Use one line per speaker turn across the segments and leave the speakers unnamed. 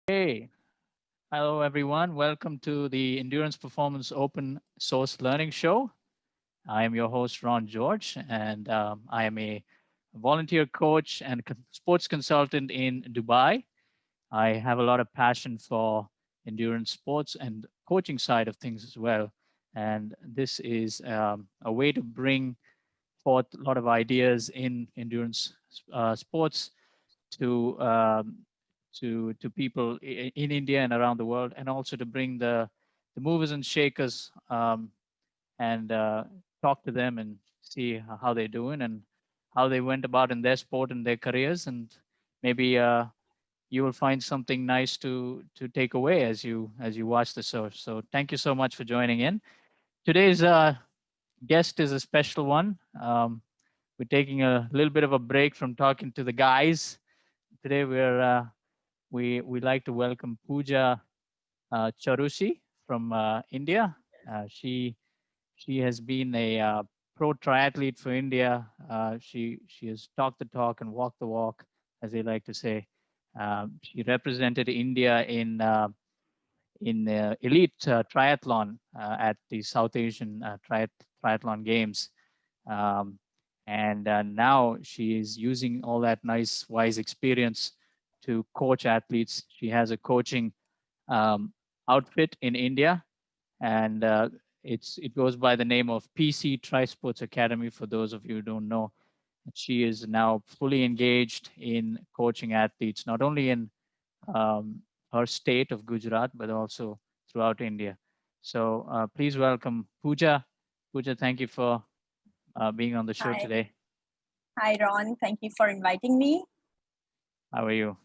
Hey, hello everyone. Welcome to the Endurance Performance Open Source Learning Show. I am your host, Ron George, and I am a volunteer coach and sports consultant in Dubai. I have a lot of passion for endurance sports and coaching side of things as well. And this is a way to bring forth a lot of ideas in endurance sports to people in India and around the world, and also to bring the movers and shakers and talk to them and see how they're doing and how they went about in their sport and their careers, and maybe you will find something nice to take away as you watch the show. So thank you so much for joining in. Today's guest is a special one. We're taking a little bit of a break from talking to the guys. Today we like to welcome Pooja Chaurushi from India. She has been a pro triathlete for India. She has talked the talk and walked the walk, as they like to say. She represented India in elite triathlon at the South Asian Triathlon Games. Um, and now she is using all that nice, wise experience to coach athletes. She has a coaching um, outfit in India, and it goes by the name of PC Tri Sports Academy. For those of you who don't know, she is now fully engaged in coaching athletes, not only in um, her state of Gujarat, but also throughout India. So please welcome Pooja. Pooja, thank you for being on the show
Hi.
today.
Hi, Ron. Thank you for inviting me.
How are you?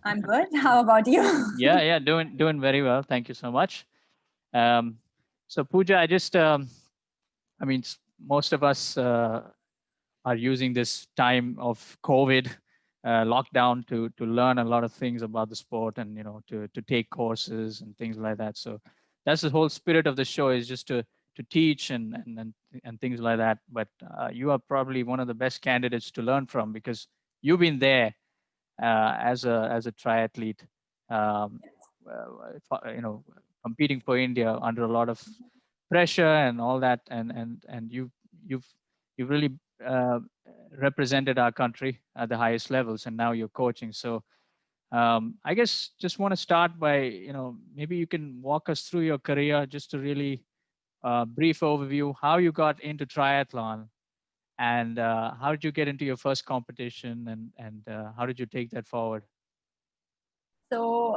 I'm good. How about you?
Yeah, doing very well. Thank you so much. Um, so Pooja, I mean, most of us are using this time of COVID lockdown to learn a lot of things about the sport, and to take courses and things like that. So that's the whole spirit of the show, is just to teach and things like that. But you are probably one of the best candidates to learn from, because you've been there as a triathlete, um, competing for India under a lot of pressure and all that, and you've you've really uh, represented our country at the highest levels, and now you're coaching. So I guess just want to start by, maybe you can walk us through your career, just a really brief overview, how you got into triathlon, and how did you get into your first competition, and how did you take that forward?
so,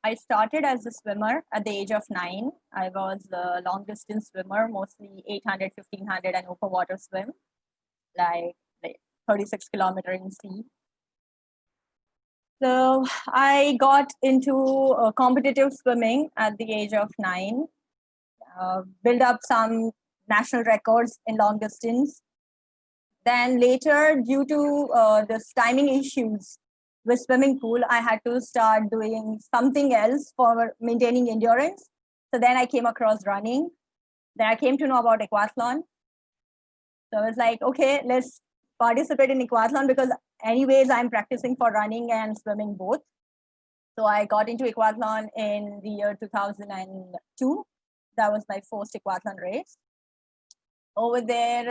I started as a swimmer at the age of 9. I was a long distance swimmer, mostly 800, 1500, and open water swim, like 36 kilometer in sea. So, I got into competitive swimming at the age of 9, built up some national records in long distance. Then later, due to this timing issues with swimming pool, I had to start doing something else for maintaining endurance. So then I came across running. Then I came to know about aquathlon. So I was like, okay, let's participate in aquathlon, because anyways, I'm practicing for running and swimming both. So I got into aquathlon in the year 2002. That was my first aquathlon race. Over there,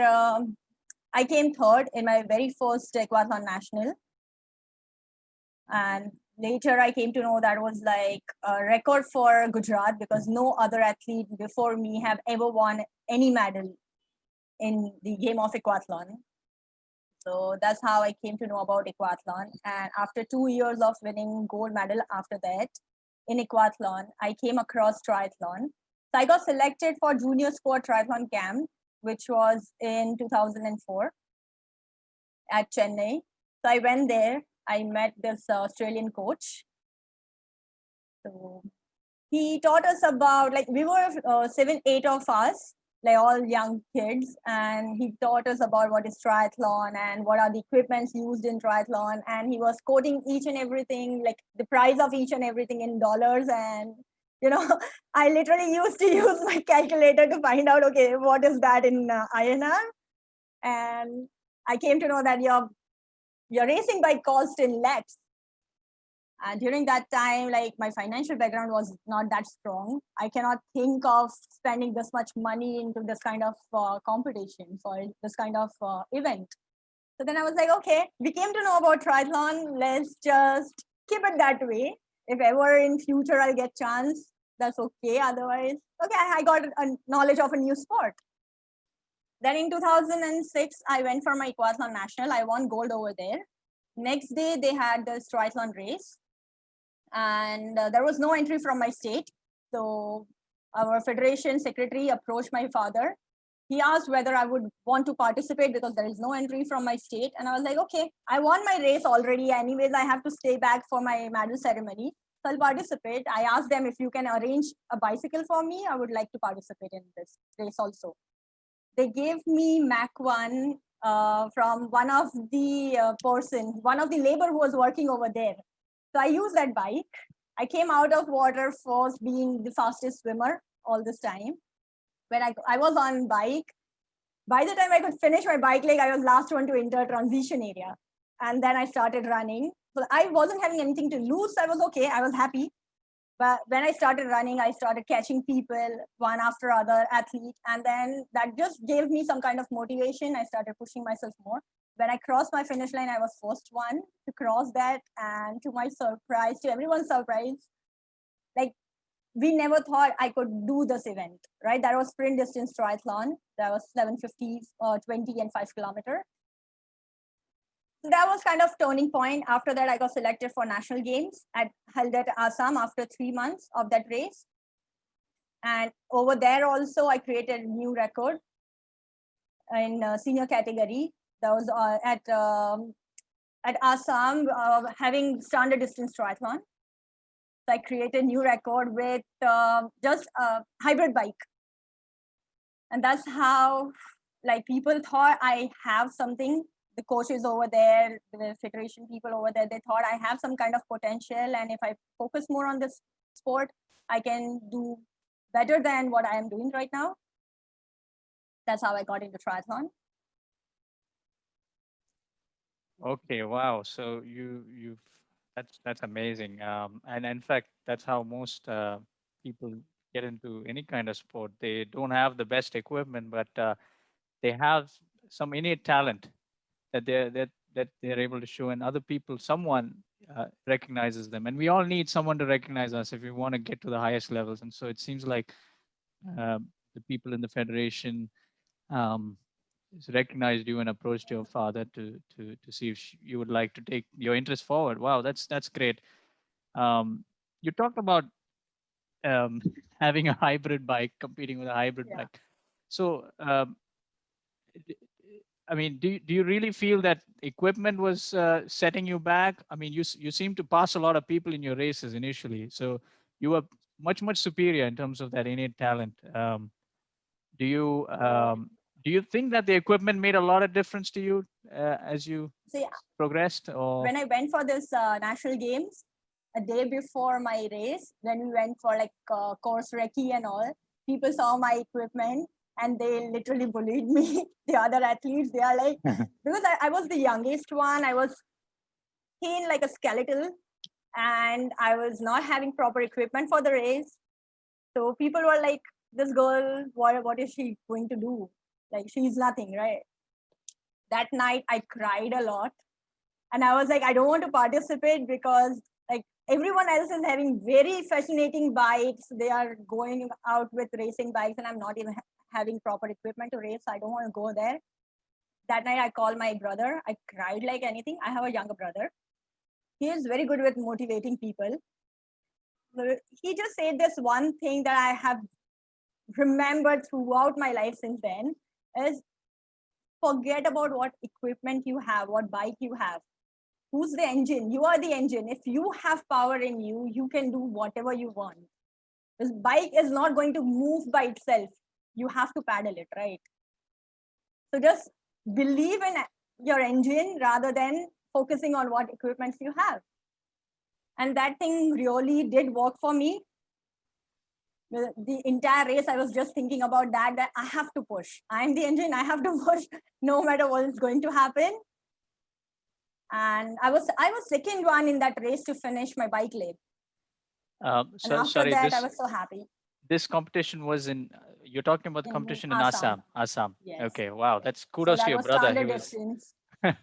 I came third in my very first aquathlon national. And later I came to know that was like a record for Gujarat, because no other athlete before me have ever won any medal in the game of aquathlon. So that's how I came to know about aquathlon. And after 2 years of winning gold medal after that in aquathlon, I came across triathlon. So I got selected for junior squad triathlon camp, which was in 2004 at Chennai. So I went there. I met this Australian coach. So he taught us about, like, we were 7, 8 of us, like all young kids, and he taught us about what is triathlon and what are the equipments used in triathlon. And he was quoting each and everything, like the price of each and everything in dollars. And I literally used to use my calculator to find out, okay, what is that in INR. And I came to know that your racing bike cost in lakhs. And during that time, like my financial background was not that strong. I cannot think of spending this much money into this kind of competition for this kind of event. So then I was like, okay, we came to know about triathlon. Let's just keep it that way. If ever in future I'll get chance, that's okay. Otherwise, okay, I got a knowledge of a new sport. Then in 2006, I went for my Equathlon National. I won gold over there. Next day, they had this triathlon race, and there was no entry from my state. So our federation secretary approached my father. He asked whether I would want to participate because there is no entry from my state. And I was like, okay, I won my race already. Anyways, I have to stay back for my medal ceremony. So I'll participate. I asked them if you can arrange a bicycle for me. I would like to participate in this race also. They gave me Mac 1 from one of the one of the labor who was working over there. So I used that bike. I came out of water first, being the fastest swimmer all this time. When I was on bike, by the time I could finish my bike leg, I was last one to enter transition area. And then I started running. So I wasn't having anything to lose. So I was okay. I was happy. But when I started running, I started catching people one after other athlete. And then that just gave me some kind of motivation. I started pushing myself more. When I crossed my finish line, I was first one to cross that. And to my surprise, to everyone's surprise, like we never thought I could do this event, right? That was sprint distance triathlon. That was 750, 20 and 5 kilometer. That was kind of turning point. After that, I got selected for national games held at Assam after 3 months of that race. And over there also, I created a new record in senior category. That was at Assam, having standard distance triathlon. So I created a new record with just a hybrid bike. And that's how like people thought I have something. The coaches over there, the federation people over there, they thought I have some kind of potential. And if I focus more on this sport, I can do better than what I am doing right now. That's how I got into triathlon.
Okay, wow. So you've that's amazing. And in fact, that's how most people get into any kind of sport. They don't have the best equipment, but they have some innate talent that they're able to show, and other people, someone recognizes them, and we all need someone to recognize us if we want to get to the highest levels. And so it seems like the people in the federation recognized you and approached your father to see if you would like to take your interest forward. Wow, that's great. You talked about um, having a hybrid bike, competing with a hybrid bike. So I mean, do you really feel that equipment was setting you back? I mean, you seem to pass a lot of people in your races initially, so you were much superior in terms of that innate talent. Do you do you think that the equipment made a lot of difference to you as you progressed? Or
when I went for this national games, a day before my race, when we went for like course recce and all, people saw my equipment and they literally bullied me. The other athletes, they are like, because I was the youngest one, I was thin like a skeletal, and I was not having proper equipment for the race. So people were like, this girl, what is she going to do? Like, she's nothing, right? That night I cried a lot. And I was like, I don't want to participate because like everyone else is having very fascinating bikes. They are going out with racing bikes, and I'm not even having proper equipment to race. So I don't want to go there. That night I called my brother. I cried like anything. I have a younger brother. He is very good with motivating people. He just said this one thing that I have remembered throughout my life since then is forget about what equipment you have, what bike you have. Who's the engine? You are the engine. If you have power in you, you can do whatever you want. This bike is not going to move by itself. You have to paddle it, right? So just believe in your engine rather than focusing on what equipment you have. And that thing really did work for me. The entire race, I was just thinking about that I have to push. I'm the engine, I have to push no matter what is going to happen. And I was second one in that race to finish my bike lap. And
So
after
sorry,
that, I was so happy.
this competition was in. You're talking about the
In
competition in
Assam.
Assam. Assam.
Yes.
Okay. Wow.
Yes.
That's
So
kudos to
that
your
was
brother. He
standard
was.
distance. Yeah.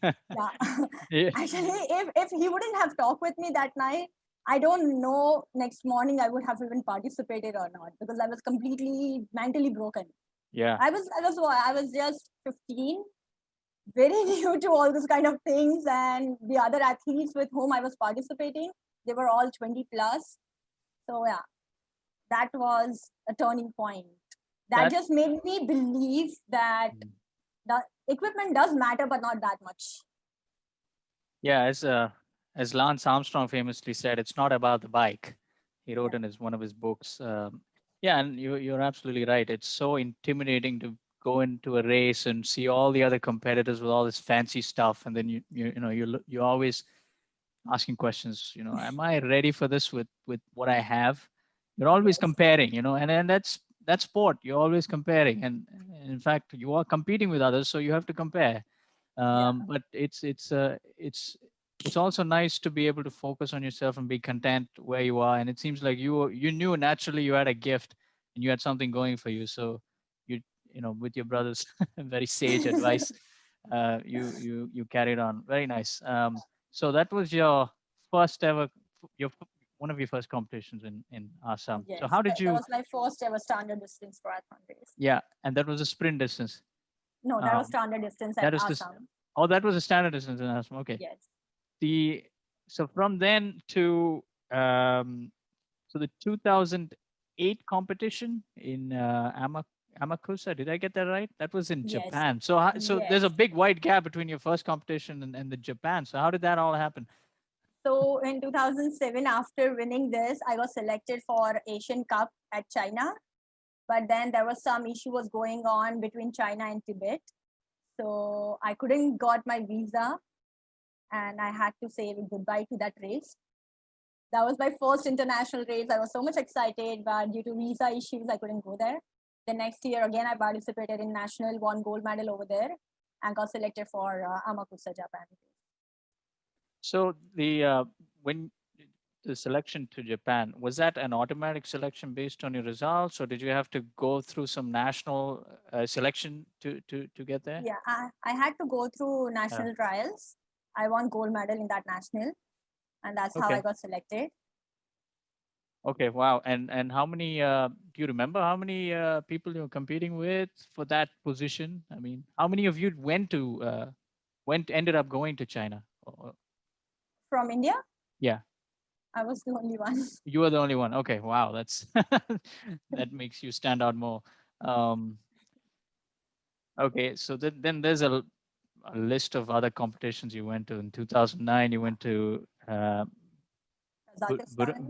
Yeah.
Actually, if he wouldn't have talked with me that night, I don't know next morning I would have even participated or not, because I was completely mentally broken.
Yeah.
I was just 15, very new to all this kind of things, and the other athletes with whom I was participating, they were all 20 plus. So yeah, that was a turning point. That
That.
just made me believe that
Mm.
the equipment does matter, but not that much.
Yeah. As Lance Armstrong famously said, it's not about the bike. He wrote
Yeah.
in one of his books. Yeah, and you're absolutely right. It's so intimidating to go into a race and see all the other competitors with all this fancy stuff, and then you're always asking questions. Am I ready for this with what I have? You're always
Yes.
comparing, and that's sport. You're always comparing, and in fact, you are competing with others, so you have to compare.
Yeah.
But it's also nice to be able to focus on yourself and be content where you are. And it seems like you knew naturally you had a gift and you had something going for you. So you with your brother's very sage advice, you carried on. Very nice. So that was your first ever your one of your first competitions in Assam. So
Yes.
how did
That
you?
was my first ever standard distance triathlon race.
Yeah, and that was a sprint distance.
No, that was
Um,
standard distance at
that is this.
Assam.
Oh, that was a standard distance in Assam. Okay.
Yes.
The so from then to the 2008 competition in Amakusa. Did I get that right? That was in
Yes.
Japan. So there's
Yes.
a big wide gap between your first competition and the Japan. So how did that all happen?
So in 2007, after winning this, I was selected for Asian Cup at China. But then there was some issue was going on between China and Tibet. So I couldn't got my visa, and I had to say goodbye to that race. That was my first international race. I was so much excited, but due to visa issues, I couldn't go there. The next year, again, I participated in national, won gold medal over there, and got selected for Amakusa, Japan.
So when the selection to Japan, was that an automatic selection based on your results, or did you have to go through some national selection to get there?
Yeah, I had to go through
Uh,
national trials. I won gold medal in that national, and that's how I
okay.
got selected.
Okay. Wow. And how many? Do you remember how many people you were competing with for that position? I mean, how many of you ended up going to China?
From India,
Yeah,
I was the only one.
you were the only one. Okay. Wow. That's that makes you stand out more. Um, okay. So then there's a list of other competitions you went to. In 2009, you went to
Kazakhstan.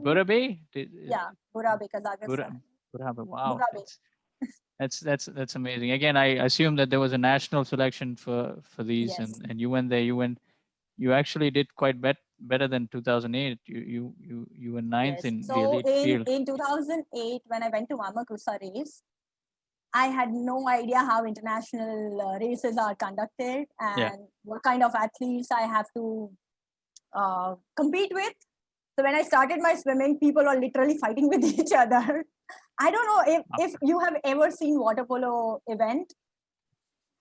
Burabe.
Yeah, Burabe,
Bura,
Kazakhstan.
Burabe. Wow.
Burabe.
That's amazing. Again, I assume that there was a national selection for these,
Yes.
and you went there. You actually did quite better than 2008. You were ninth
Yes.
in the
So
elite
in
field.
2008, when I went to Mamakusa race, I had no idea how international races are conducted
Yeah.
and what kind of athletes I have to compete with. So when I started my swimming, people were literally fighting with each other. I don't know if you have ever seen water polo event,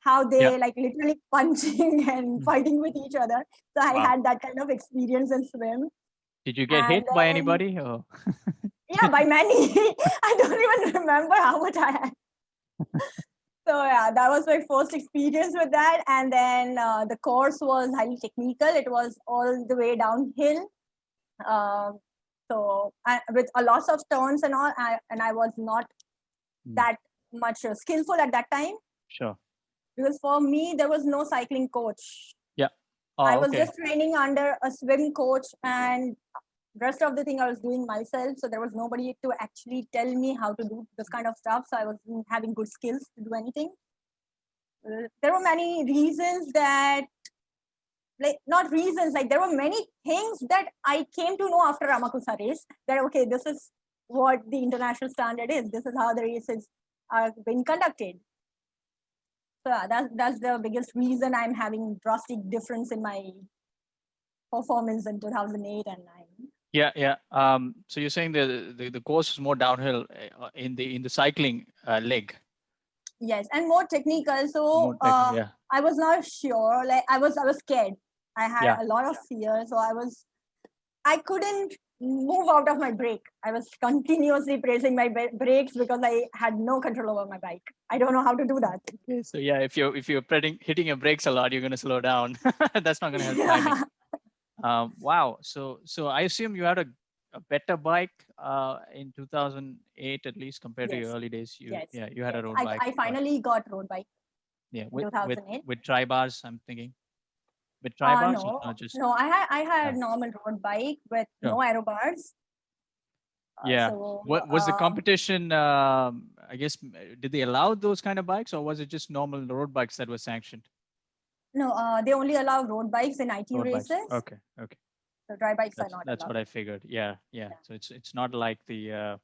how
Yeah.
they like literally punching and
Mm.
fighting with each other. So I
Wow.
had that kind of experience in swim.
Did you get
And
hit by
then,
anybody? Or
yeah, by many. I don't even remember how much I had. So yeah, that was my first experience with that. And then the course was highly technical. It was all the way downhill. Um, with a lot of turns and all, and I was not
Mm,
that much skillful at that time,
sure.
because for me there was no cycling coach.
Yeah.
I
Oh,
was
okay.
just training under a swim coach, and rest of the thing I was doing myself. So there was nobody to actually tell me how to do this kind of stuff. So I was having good skills to do anything. There were many reasons that, like, not reasons, like there were many things that I came to know after Ramakusa race, that okay, this is what the international standard is. This is how the races are being conducted. So yeah, that's the biggest reason I'm having drastic difference in my performance in 2008 and 9.
Yeah, yeah. So you're saying the course is more downhill in the cycling leg,
Yes, and more technical.
more
So
technical. Yeah,
I was not sure. Like I was scared. I had
yeah.
a lot of fear. So I couldn't move out of my brake. I was continuously pressing my brakes because I had no control over my bike. I don't know how to do that.
Okay, so yeah, if you're hitting your brakes a lot, you're going to slow down. That's not going to help climbing. Wow. So I assume you had a better bike in 2008 at least compared to your
Yes,
early days.
yes,
You had a
yes.
road
I,
bike.
I finally got road bike
Yeah,
in
with
2008.
tri bars. I'm thinking with tri bars or
No,
not just.
no. I had
Yeah.
normal road bike with
Sure.
no aero bars.
Yeah.
So
What was the competition? I guess did they allow those kind of bikes, or was it just normal road bikes that were sanctioned?
no, they only allow road bikes in IT
Road bikes.
races.
Okay. Okay.
So dry bikes are not
That's
allowed.
what I figured. Yeah. Yeah.
Yeah.
So it's not like the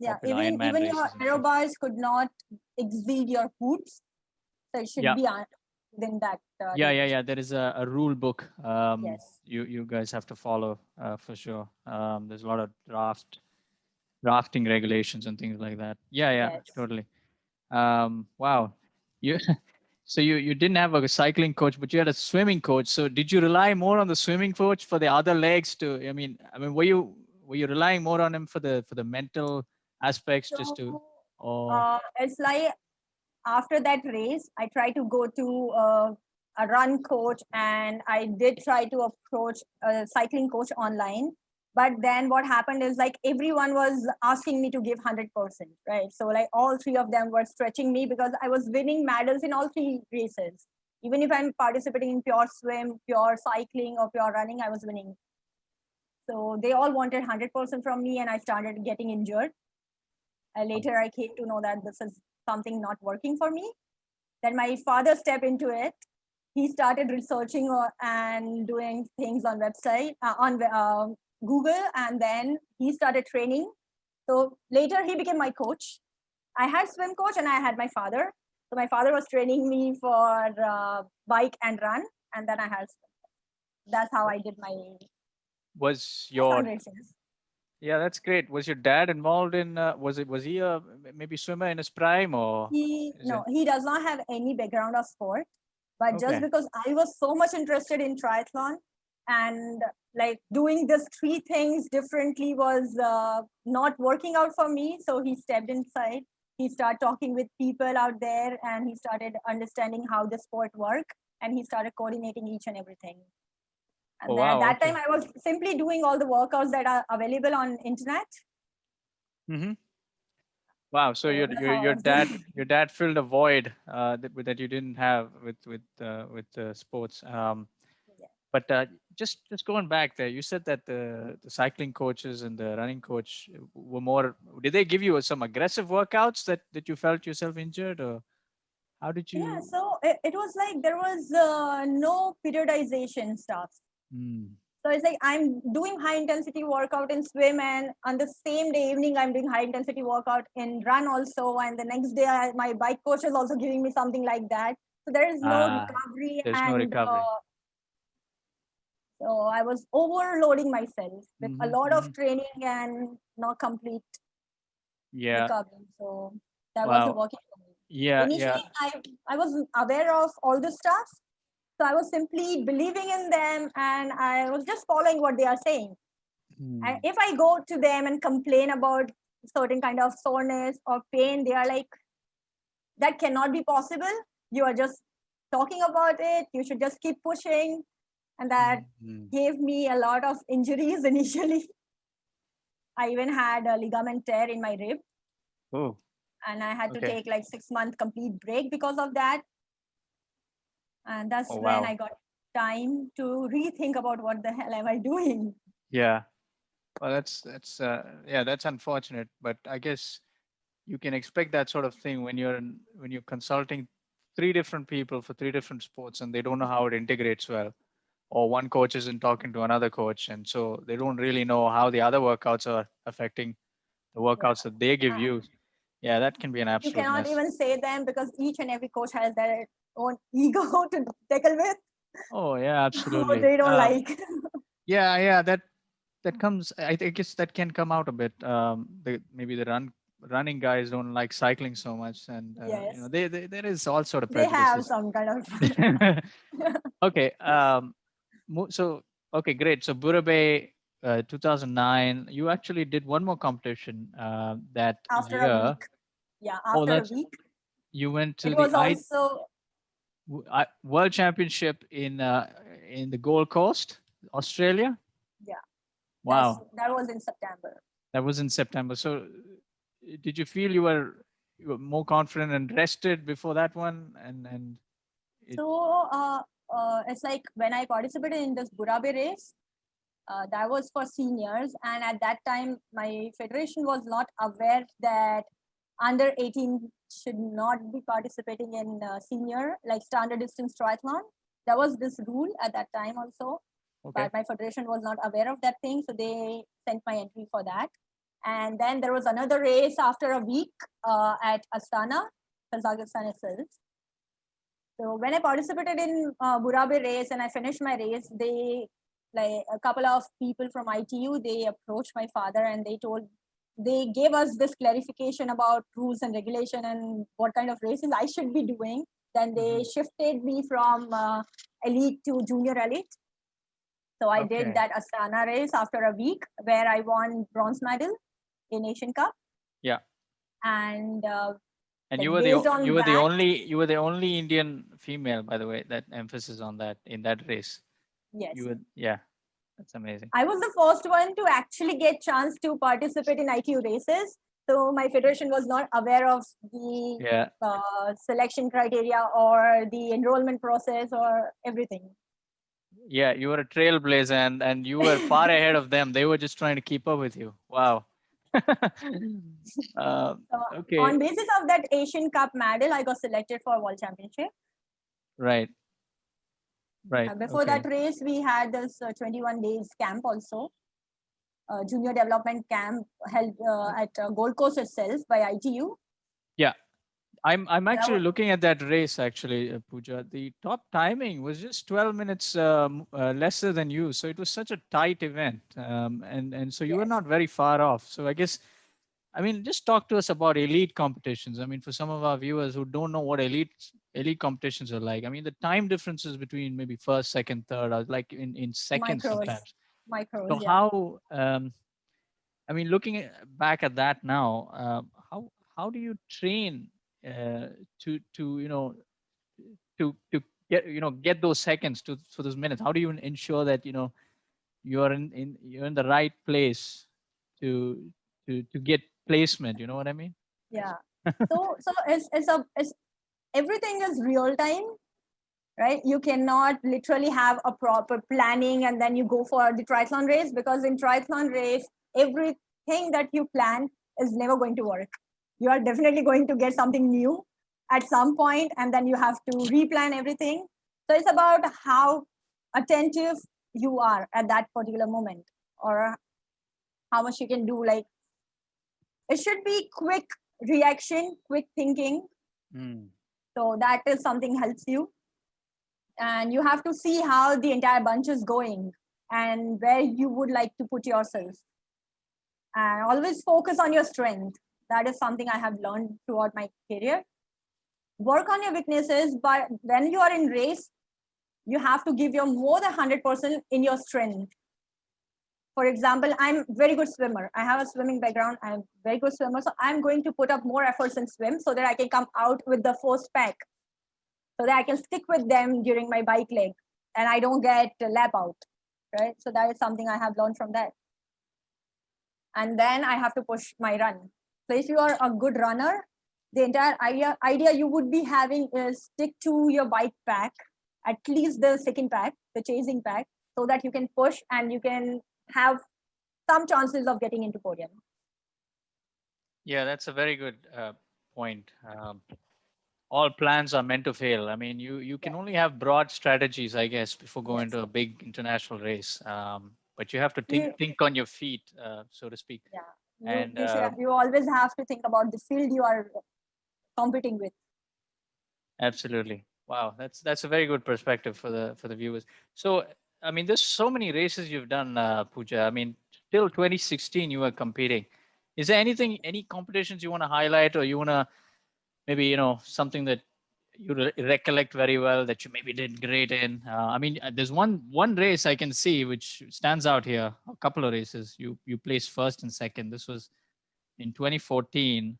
Yeah,
popular
even
Ironman
even your
races and
aero
stuff.
bars could not exceed your boots, so it should
Yeah.
be within that
Yeah. Yeah.
range.
Yeah. There is a rule book.
Yes,
You guys have to follow for sure. There's a lot of drafting regulations and things like that. Yeah. Yeah.
yes.
Totally. Wow. You so you didn't have a cycling coach, but you had a swimming coach. So did you rely more on the swimming coach for the other legs to? I mean, were you relying more on him for the mental aspects just
So
to? Or
it's like after that race, I tried to go to a run coach, and I did try to approach a cycling coach online. But then what happened is like everyone was asking me to give 100%, right? So like all three of them were stretching me because I was winning medals in all three races. Even if I'm participating in pure swim, pure cycling, or pure running, I was winning. So they all wanted 100% from me, and I started getting injured. Later, I came to know that this is something not working for me. Then my father stepped into it. He started researching and doing things on website on Google, and then he started training. So later, he became my coach. I had swim coach, and I had my father. So my father was training me for bike and run, and then I had swim. That's how I did my
was
fun
your
races.
Yeah, that's great. Was your dad involved in? Was he a maybe swimmer in his prime or
He
is it?
No, he does not have any background of sport, but just
Okay.
because I was so much interested in triathlon and like doing these three things differently was not working out for me, so he stepped inside. He started talking with people out there, and he started understanding how the sport work, and he started coordinating each and everything.
Oh
And then at
wow.
that time
Okay.
I was simply doing all the workouts that are available on internet.
Mm-hmm. Wow. So
So
your
that's
your
how I
your
was
dad
doing.
your dad filled a void that you didn't have with sports.
Yeah.
But just going back there, you said that the cycling coaches and the running coach were more. Did they give you some aggressive workouts that you felt yourself injured, or how did
Yeah,
you?
so it was like there was no periodization stuff.
Hmm.
So it's like I'm doing high intensity workout in swim, and on the same day evening I'm doing high intensity workout in run also, and the next day my bike coach is also giving me something like that. So there is no
Ah,
recovery,
there's no
and
recovery.
so I was overloading myself with a
Hmm.
lot
Hmm.
of training and not complete
Yeah.
recovery. So that wasn't
Wow.
working for me.
Yeah. Yeah.
Initially, I was aware of all the stuff. So I was simply believing in them, and I was just following what they are saying. And
Hmm.
if I go to them and complain about certain kind of soreness or pain, they are like, that cannot be possible. You are just talking about it. You should just keep pushing. And that
Mhm.
gave me a lot of injuries initially. I even had a ligament tear in my rib,
Oh,
and I had to
okay.
take like 6 month complete break because of that. And that's
Oh,
when I
wow.
got time to rethink about what the hell am I doing.
Yeah. Well, yeah, that's unfortunate, but I guess you can expect that sort of thing when you're consulting three different people for three different sports and they don't know how it integrates well, or one coach isn't talking to another coach, and so they don't really know how the other workouts are affecting the
Yeah.
workouts that they give you. Yeah, that can be an
You
absolute
cannot
mess.
even say them because each and every coach has their own ego to tackle with.
Oh yeah,
So
absolutely.
they don't like.
Yeah, that comes. I guess that can come out a bit. Maybe the running guys don't like cycling so much, and
Yes,
there is all sort of
they have
prejudices.
some kind of.
Okay. So okay, great. So Burabe, 2009. You actually did one more competition that
After a
year.
week. Yeah,
Oh,
after a
that's
week.
you went
It
to the
was also,
World Championship in the Gold Coast, Australia.
yeah,
Wow,
that was in September.
that was in September. So, did you feel you were more confident and rested before that one? And it
So it's like when I participated in this Burabe race, that was for seniors, and at that time my federation was not aware that under 18 should not be participating in senior like standard distance triathlon. There was this rule at that time also,
okay?
but my federation was not aware of that thing, so they sent my entry for that. And then there was another race after a week at Astana, Kazakhstan itself. So when I participated in Burabe race and I finished my race, they like a couple of people from ITU, they approached my father and they gave us this clarification about rules and regulation and what kind of races I should be doing. Then they
Hmm.
shifted me from elite to junior elite. So I did
Okay.
that Astana race after a week where I won bronze medal in Asian Cup.
Yeah.
And
And
like based on that,
you were the only Indian female, by the way. That emphasis on that in that race. You
yes,
were yeah. That's amazing.
I was the first one to actually get chance to participate in ITU races. So my federation was not aware of the
Yeah.
selection criteria or the enrollment process or everything.
Yeah, you were a trailblazer and you were far ahead of them. They were just trying to keep up with you. Wow. uh,
So on
okay,
basis of that Asian Cup medal, I got selected for World Championship.
right, right.
Before that
Okay.
race, we had this 21 days camp also, junior development camp held at Gold Coast itself by ITU.
Yeah, I'm
That
actually
was,
looking at that race actually, Pooja. The top timing was just 12 minutes lesser than you, so it was such a tight event, and so you were
yes,
not very far off. So I guess I mean, just talk to us about elite competitions. I mean, for some of our viewers who don't know what elite competitions are like, I mean, the time differences between maybe first, second, third are like in seconds
micros,
sometimes.
micros,
So
yeah.
how? I mean, looking back at that now, how do you train to to get those seconds to for those minutes? How do you ensure that you're you're in the right place to to get placement? You know what I mean?
Yeah. So it's everything is real time, right? You cannot literally have a proper planning and then you go for the triathlon race, because in triathlon race, everything that you plan is never going to work. You are definitely going to get something new at some point, and then you have to replan everything. So it's about how attentive you are at that particular moment, or how much you can do. Like it should be quick reaction, quick thinking.
Mm.
So that is something helps you. And you have to see how the entire bunch is going and where you would like to put yourself. And always focus on your strength. That is something I have learned throughout my career. Work on your weaknesses, but when you are in race, you have to give your more than 100% in your strength. For example, I'm very good swimmer. I have a swimming background. I'm very good swimmer. So I'm going to put up more efforts in swim so that I can come out with the first pack, so that I can stick with them during my bike leg and I don't get lap out. Right. So that is something I have learned from that. And then I have to push my run. So if you are a good runner, the entire idea you would be having is stick to your bike pack, at least the second pack, the chasing pack, so that you can push and you can have some chances of getting into podium.
Yeah, that's a very good point. All plans are meant to fail. I mean, you
Yeah.
can only have broad strategies, I guess, before going
Yes.
to a big international race. But you have to
You,
think on your feet, so to speak.
yeah.
And
You always have to think about the field you are competing with.
absolutely, Wow, that's a very good perspective for the viewers. So, I mean, there's so many races you've done, Pooja. I mean, till 2016 you were competing. Is there anything, any competitions you want to highlight, or you want to maybe something that you recollect very well that you maybe did great in? I mean, there's one race I can see which stands out here. A couple of races you placed first and second. This was in 2014.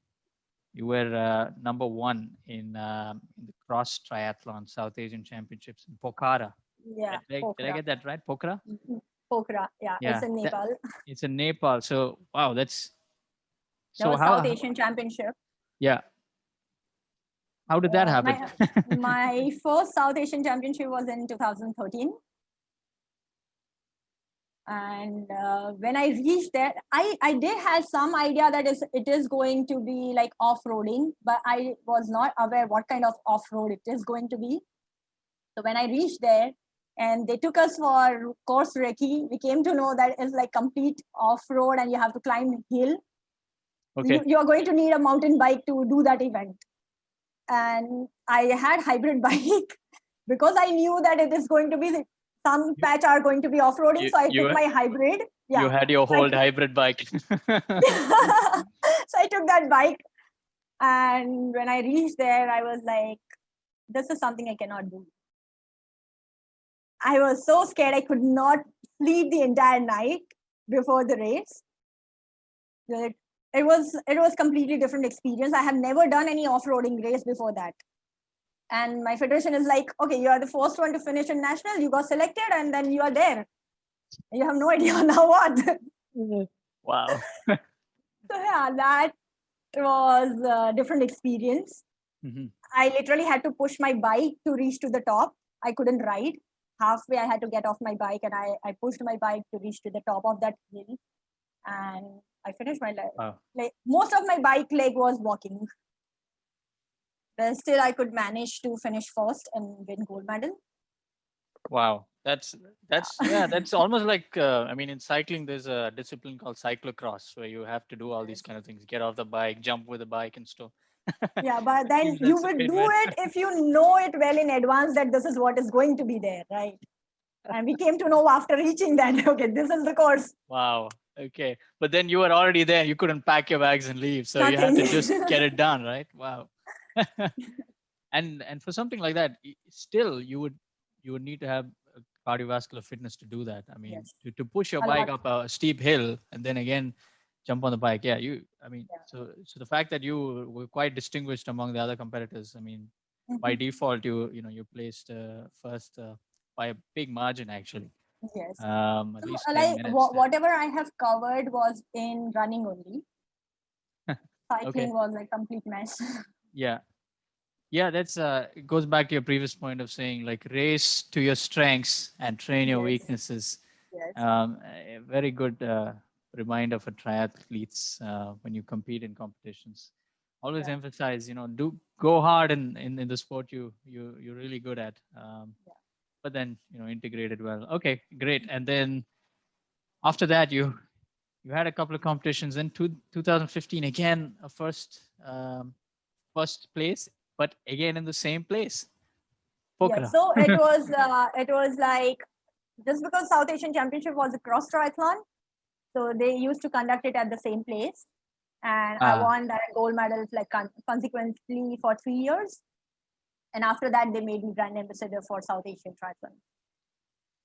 You were number one in the cross triathlon South Asian Championships in Pokhara.
Yeah,
Did I
Pokhara.
get that right? Pokhara?
Pokhara, yeah, it's
Yeah,
in Nepal.
it's in Nepal. So wow, that's
That
so
was South Asian Championship.
yeah. How did that happen?
My first South Asian Championship was in 2013. And when I reached there, I did have some idea that it is going to be like off-roading, but I was not aware what kind of off-road it is going to be. So when I reached there and they took us for course recce, we came to know that it's like complete off-road and you have to climb hill.
Okay.
You are going to need a mountain bike to do that event. And I had hybrid bike because I knew that it is going to be some patch are going to be off-roading. So I picked my hybrid.
Yeah. You had your whole hybrid bike.
So I took that bike. And when I reached there, I was like, this is something I cannot do. I was so scared. I could not sleep the entire night before the race. It was completely different experience. I have never done any off-roading race before that. And my federation is like, okay, you are the first one to finish in national. You got selected, and then you are there. You have no idea now what.
Wow.
So yeah, that was a different experience.
Mm-hmm.
I literally had to push my bike to reach to the top. I couldn't ride. Halfway, I had to get off my bike, and I pushed my bike to reach to the top of that hill. And I finished my leg.
Wow.
Like most of my bike leg was walking. But still, I could manage to finish first and win gold medal.
Wow, that's yeah, that's almost like I mean, in cycling, there's a discipline called cyclocross where you have to do all these kind of things: get off the bike, jump with the bike, and stuff.
Yeah, but then you would do it if you know it well in advance that this is what is going to be there, right? And we came to know after reaching that, okay, this is the course.
Wow. Okay. But then you were already there. You couldn't pack your bags and leave. So you had to just get it done, right? Wow. And for something like that, still you would need to have cardiovascular fitness to do that. I mean, yes. to push your bike up a steep hill and then again jump on the bike. Yeah, so the fact that you were quite distinguished among the other competitors, I mean, by default, you placed first by a big margin, actually.
Yes.
At least
whatever I have covered was in running only. Cycling was like complete mess.
Yeah, that's it goes back to your previous point of saying like race to your strengths and train your weaknesses. Yes. A very good reminder for triathletes when you compete in competitions. Always emphasize, do go hard in the sport you're really good at. But then integrate it well. Okay, great. And then after that, you had a couple of competitions. In 2015, again a first place, but again in the same place.
Yeah, so it was like just because South Asian Championship was a cross triathlon, so they used to conduct it at the same place, and I won that gold medal like consequently for 3 years. And after that, they made me brand ambassador for South Asian Triathlon.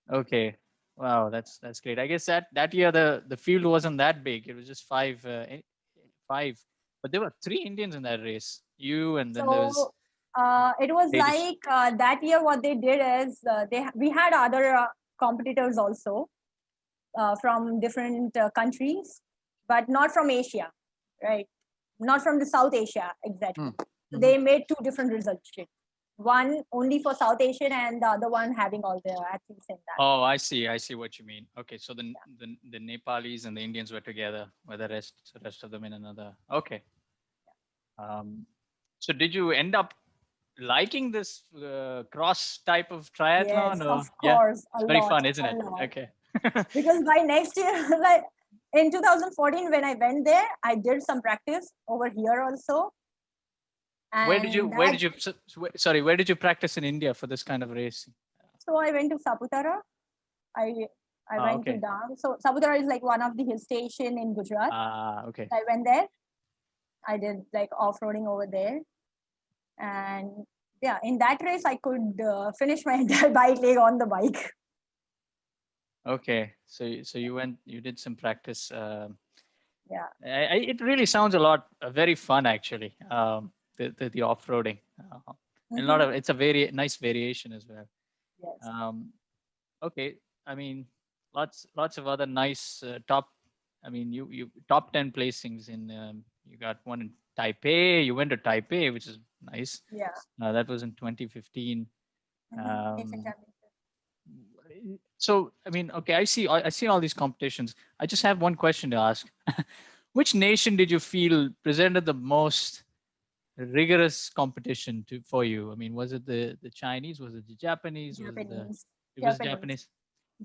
Okay, wow, that's great. I guess that year the field wasn't that big. It was just five, but there were 3 Indians in that race. You and then there was.
It was like that year. What they did is we had other competitors also from different countries, but not from Asia, right? Not from the South Asia exactly. So they made 2 different results sheets. One only for South Asian and the other one having all the athletes in that.
Oh, I see what you mean. Okay, so the Nepalis and the Indians were together, with the rest of them in another. Okay. So did you end up liking this cross type of triathlon?
Yes, of course.
It's very fun, isn't it? Okay.
Because by next year, like in 2014, when I went there, I did some practice over here also. And
where did you practice in India for this kind of racing?
so I went to Saputara. I I went to
Okay.
Dang. So Saputara is like one of the hill station in Gujarat.
Okay.
I went there. I did like off-roading over there. And yeah, in that race, I could finish my entire bike leg on the bike.
Okay. So you did some practice.
Yeah.
It really sounds a lot, very fun actually. The off-roading, and a lot of it's a very nice variation as well.
Yes.
Okay, I mean, lots of other nice top. I mean, you top 10 placings in. You got one in Taipei. You went to Taipei, which is nice.
Yeah.
That was in 2015.
Asian
Um,
Championship.
so I mean, okay, I see all these competitions. I just have one question to ask. Which nation did you feel presented the most rigorous competition for you? I mean, was it the Chinese? Was it the Japanese?
Japanese.
It was
Japanese.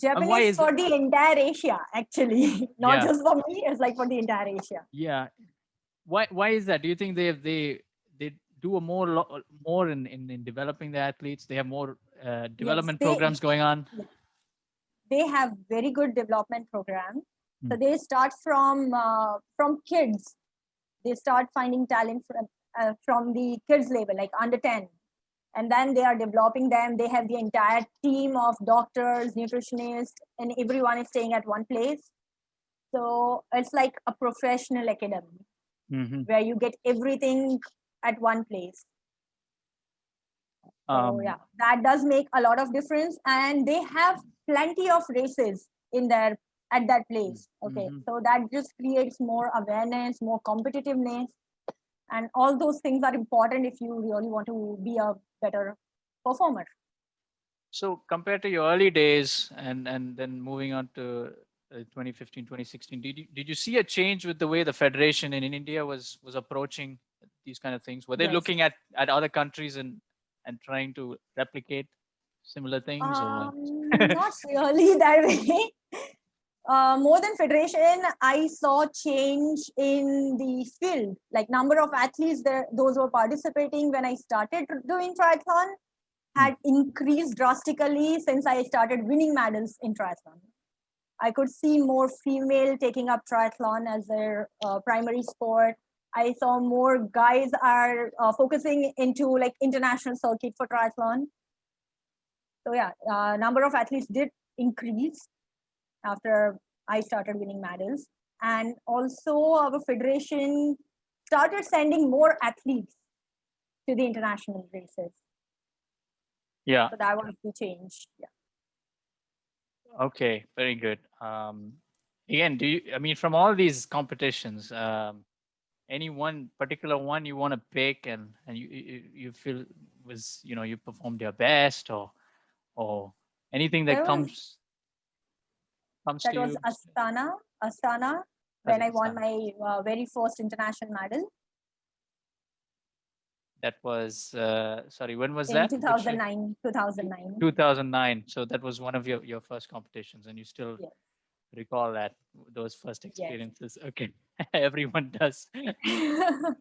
Japanese? And why
Japanese
is it?
for the entire Asia, actually. Not
Yeah,
just for me, it's like for the entire Asia.
yeah. Why is that? Do you think they do a more in developing the athletes? They have more
Yes,
development programs going on.
they have very good development programs. So
Hmm.
they start from kids. They start finding talent from the kids level, like under 10. And then they are developing them. They have the entire team of doctors, nutritionists, and everyone is staying at one place. So it's like a professional academy
Hmm.
where you get everything at one place. So yeah, that does make a lot of difference. And they have plenty of races in there at that place. Okay.
Mhm.
So that just creates more awareness, more competitiveness. And all those things are important if you really want to be a better performer.
So compared to your early days and then moving on to 2015, 2016, did you see a change with the way the federation in India was approaching these kind of things? Were they
Yes.
looking at other countries and trying to replicate similar things or?
Not really that way. More than federation, I saw change in the field, like number of athletes there, those who were participating when I started doing triathlon had increased drastically since I started winning medals in triathlon. I could see more female taking up triathlon as their primary sport. I saw more guys are focusing into like international circuit for triathlon. So yeah, number of athletes did increase after I started winning medals. And also our federation started sending more athletes to the international races.
Yeah.
So that was the change. Yeah.
Okay. Very good. Again, I mean, from all these competitions, any one particular one you want to pick and you feel was, you performed your best or anything that
There was
comes
that
to
was
you
Astana
as
when
a
I won
son?
my very first international medal
That was sorry, when was
in
that? Which year?
2009. 2009.
2009. So that was one of your first competitions, and you still
Yes.
recall those first
Yes.
experiences. Okay, everyone does.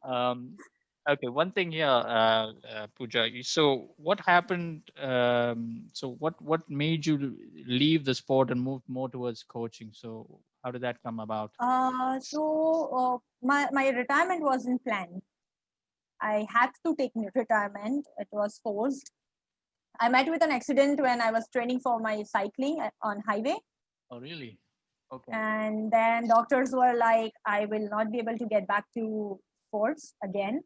Um, okay, one thing here, Pooja. So what happened? So what made you leave the sport and move more towards coaching? So how did that come about?
My retirement wasn't planned. I had to take retirement. It was forced. I met with an accident when I was training for my cycling on highway.
Oh, really? Okay.
And then doctors were like, I will not be able to get back to sports again.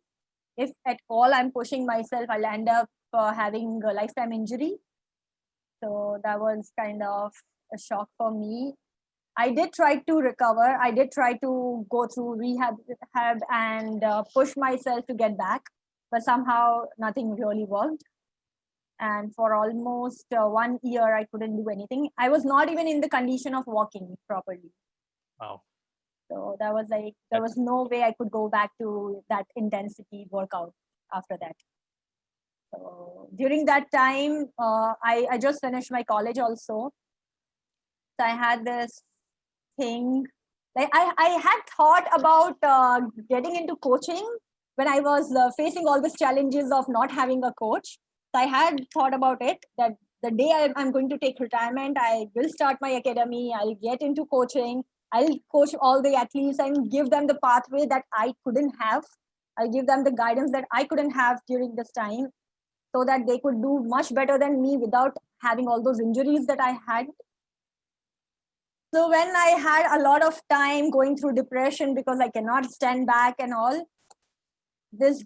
If at all I'm pushing myself, I'll end up having a lifetime injury. So that was kind of a shock for me. I did try to recover. I did try to go through rehab and push myself to get back, but somehow nothing really worked. And for almost 1 year, I couldn't do anything. I was not even in the condition of walking properly.
Wow.
So that was like, there
That's
was no way I could go back to that intensity workout after that. So during that time, I just finished my college also. So I had this thing, like I had thought about getting into coaching, when I was facing all these challenges of not having a coach, I had thought about it that the day I'm going to take retirement, I will start my academy. I'll get into coaching. I'll coach all the athletes and give them the pathway that I couldn't have. I'll give them the guidance that I couldn't have during this time, so that they could do much better than me without having all those injuries that I had. So when I had a lot of time going through depression because I cannot stand back and all, this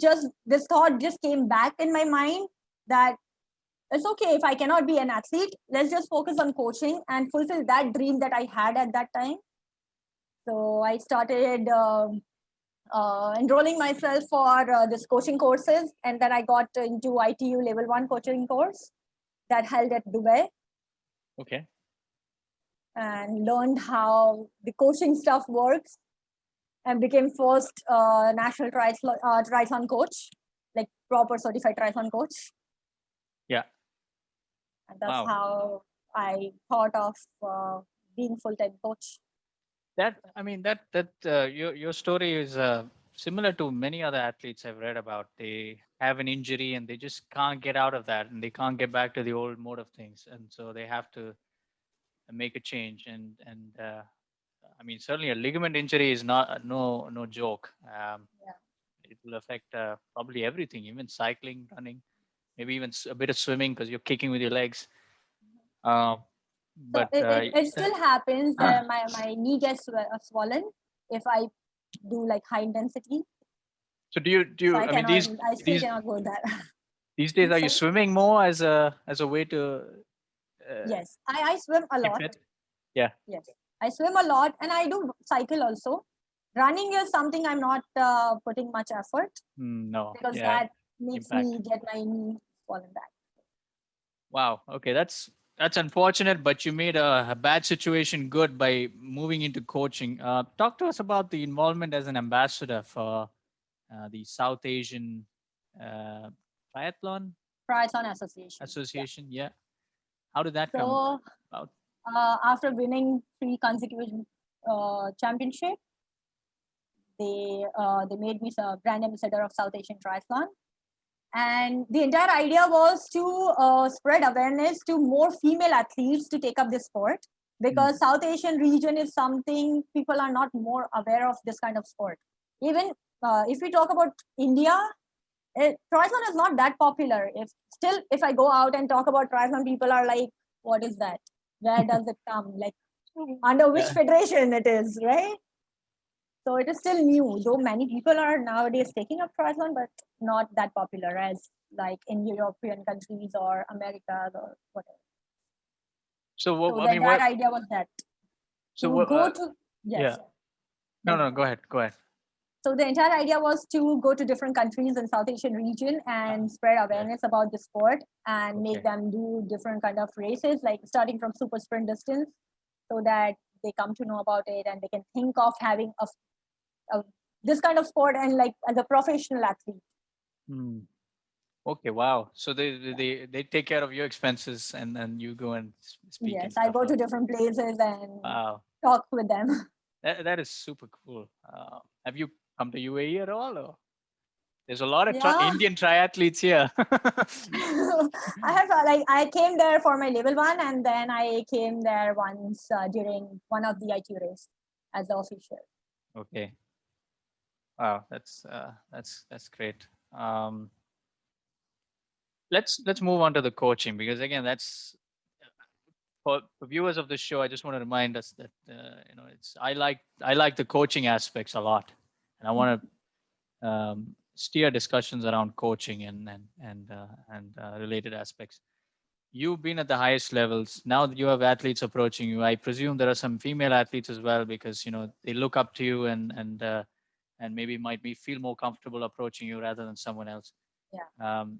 thought just came back in my mind that it's okay if I cannot be an athlete. Let's just focus on coaching and fulfill that dream that I had at that time. So I started enrolling myself for this coaching courses, and then I got into ITU level 1 coaching course that held at Dubai,
Okay.
and learned how the coaching stuff works, and became first national triathlon coach, like proper certified triathlon coach.
Yeah.
And that's
Wow.
how I thought of being full-time coach.
Your story is similar to many other athletes I've read about. They have an injury and they just can't get out of that, and they can't get back to the old mode of things, and so they have to make a change. And I mean, certainly a ligament injury is not no joke.
Yeah.
It will affect probably everything, even cycling, running, maybe even a bit of swimming because you're kicking with your legs. Uh,
So
but
it still happens that my knee gets swollen if I do like high intensity.
so do
So
you? I mean,
I still
these
cannot go there.
these days, are you
Sorry?
swimming more as a way to
Yes, I swim a
keep
lot.
fit? Yeah.
Yes, I swim a lot, and I do cycle also. Running is something I'm not putting much effort,
No.
because
Yeah.
that makes
Impact.
me get my knee swollen back.
Wow. Okay, that's unfortunate, but you made a bad situation good by moving into coaching. Talk to us about the involvement as an ambassador for the South Asian uh, Triathlon
Triathlon Association. Yeah.
Association. Yeah. How did that come
So
about?
after winning 3 consecutive championship, they made me a brand ambassador of South Asian Triathlon. And the entire idea was to spread awareness to more female athletes to take up this sport, because South Asian region is something people are not more aware of this kind of sport. Even if we talk about India, triathlon is not that popular. If I go out and talk about triathlon, people are like, "What is that? Where does it come? Like, under which
Yeah.
federation it is, right?" So it is still new, though many people are nowadays taking up triathlon, but not that popular as like in European countries or America or whatever.
So
So
what? I
the
mean,
entire
what?
idea was that
So
to
what?
go to,
Yeah.
yes.
No,
Tell me.
no. Go ahead. Go ahead.
So the entire idea was to go to different countries in South Asian region and spread
Yeah.
awareness about the sport and make
Okay.
them do different kind of races, like starting from super sprint distance, so that they come to know about it and they can think of having a this kind of sport and like as a professional athlete.
Hmm. Okay. Wow. So they take care of your expenses, and then you go and speak
Yes,
and
I
stuff
go
like
to
that.
different places and
Wow.
talk with them.
That is super cool. Have you come to UAE at all? Or? There's a lot of
Yeah.
Indian triathletes here.
I have like I came there for my level 1, and then I came there once during one of the ITU race as the official.
Okay. Wow, that's great. Um, let's move on to the coaching, because again, that's for viewers of the show. I just want to remind us that it's I like the coaching aspects a lot, and I want to steer discussions around coaching and related aspects. You've been at the highest levels. Now that you have athletes approaching you, I presume there are some female athletes as well, because they look up to you and maybe might be feel more comfortable approaching you rather than someone else.
Yeah.
Um,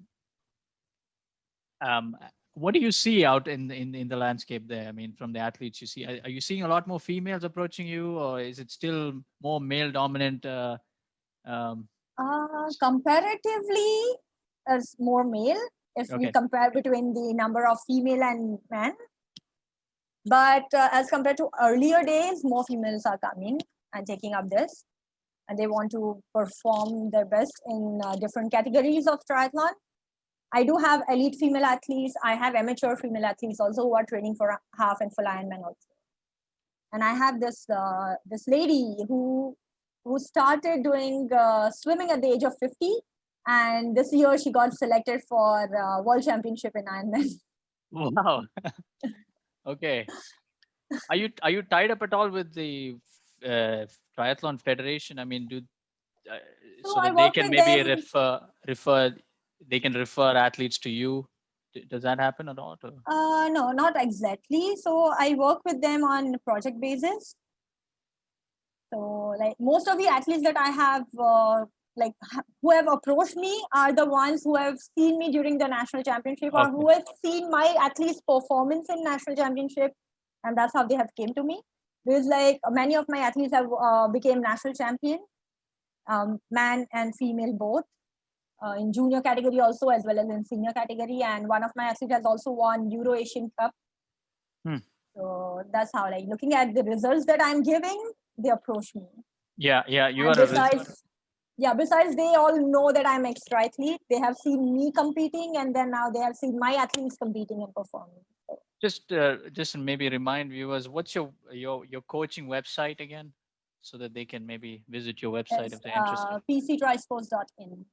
um, what do you see out in the landscape there? I mean, from the athletes you see, are you seeing a lot more females approaching you, or is it still more male dominant? Um,
Comparatively, as more male if we
okay.
compare between the number of female and men. But as compared to earlier days, more females are coming and taking up this. and they want to perform their best in different categories of triathlon. I do have elite female athletes. I have amateur female athletes also who are training for half and full Ironman also. And I have this lady who started doing swimming at the age of 50, and this year she got selected for World Championship in Ironman.
Wow. Okay. Are you tied up at all with the triathlon federation? I mean, uh,
So
so
I
that they
work
can
with
maybe
them.
refer they can refer athletes to you. Does that happen at all? Or?
No, not exactly. So I work with them on project basis. So like most of the athletes that I have who have approached me are the ones who have seen me during the national championship or
Okay.
who have seen my athletes performance in national championship, and that's how they have came to me. Because like many of my athletes have became national champion, man and female both, in junior category also as well as in senior category, and one of my athletes has also won Euro Asian Cup.
Hmm.
So that's how, like, looking at the results that I'm giving, they approach me.
Yeah, you
And
are
besides they all know that I'm ex-triathlete. They have seen me competing, and then now they have seen my athletes competing and performing. So
just maybe remind viewers what's your coaching website again, so that they can maybe visit your website
it's
if they're interested.
pctrisports.in.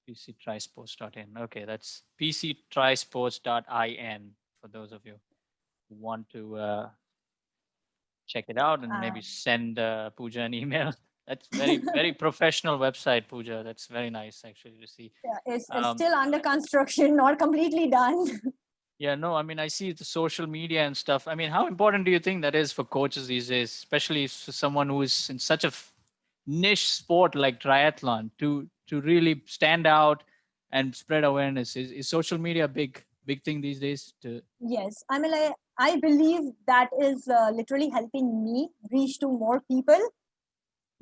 pctrisports.in. Okay, that's pctrisports.in for those of you who want to check it out and maybe
Uh,
send Pooja an email. That's very professional website, Pooja. That's very nice actually to see.
yeah, it's
Um,
still under construction, not completely done.
yeah, no, I mean I see the social media and stuff. I mean, how important do you think that is for coaches these days, especially for someone who is in such a niche sport like triathlon, to really stand out and spread awareness? Is social media a big thing these days? To
Yes, I mean, I believe that is literally helping me reach to more people.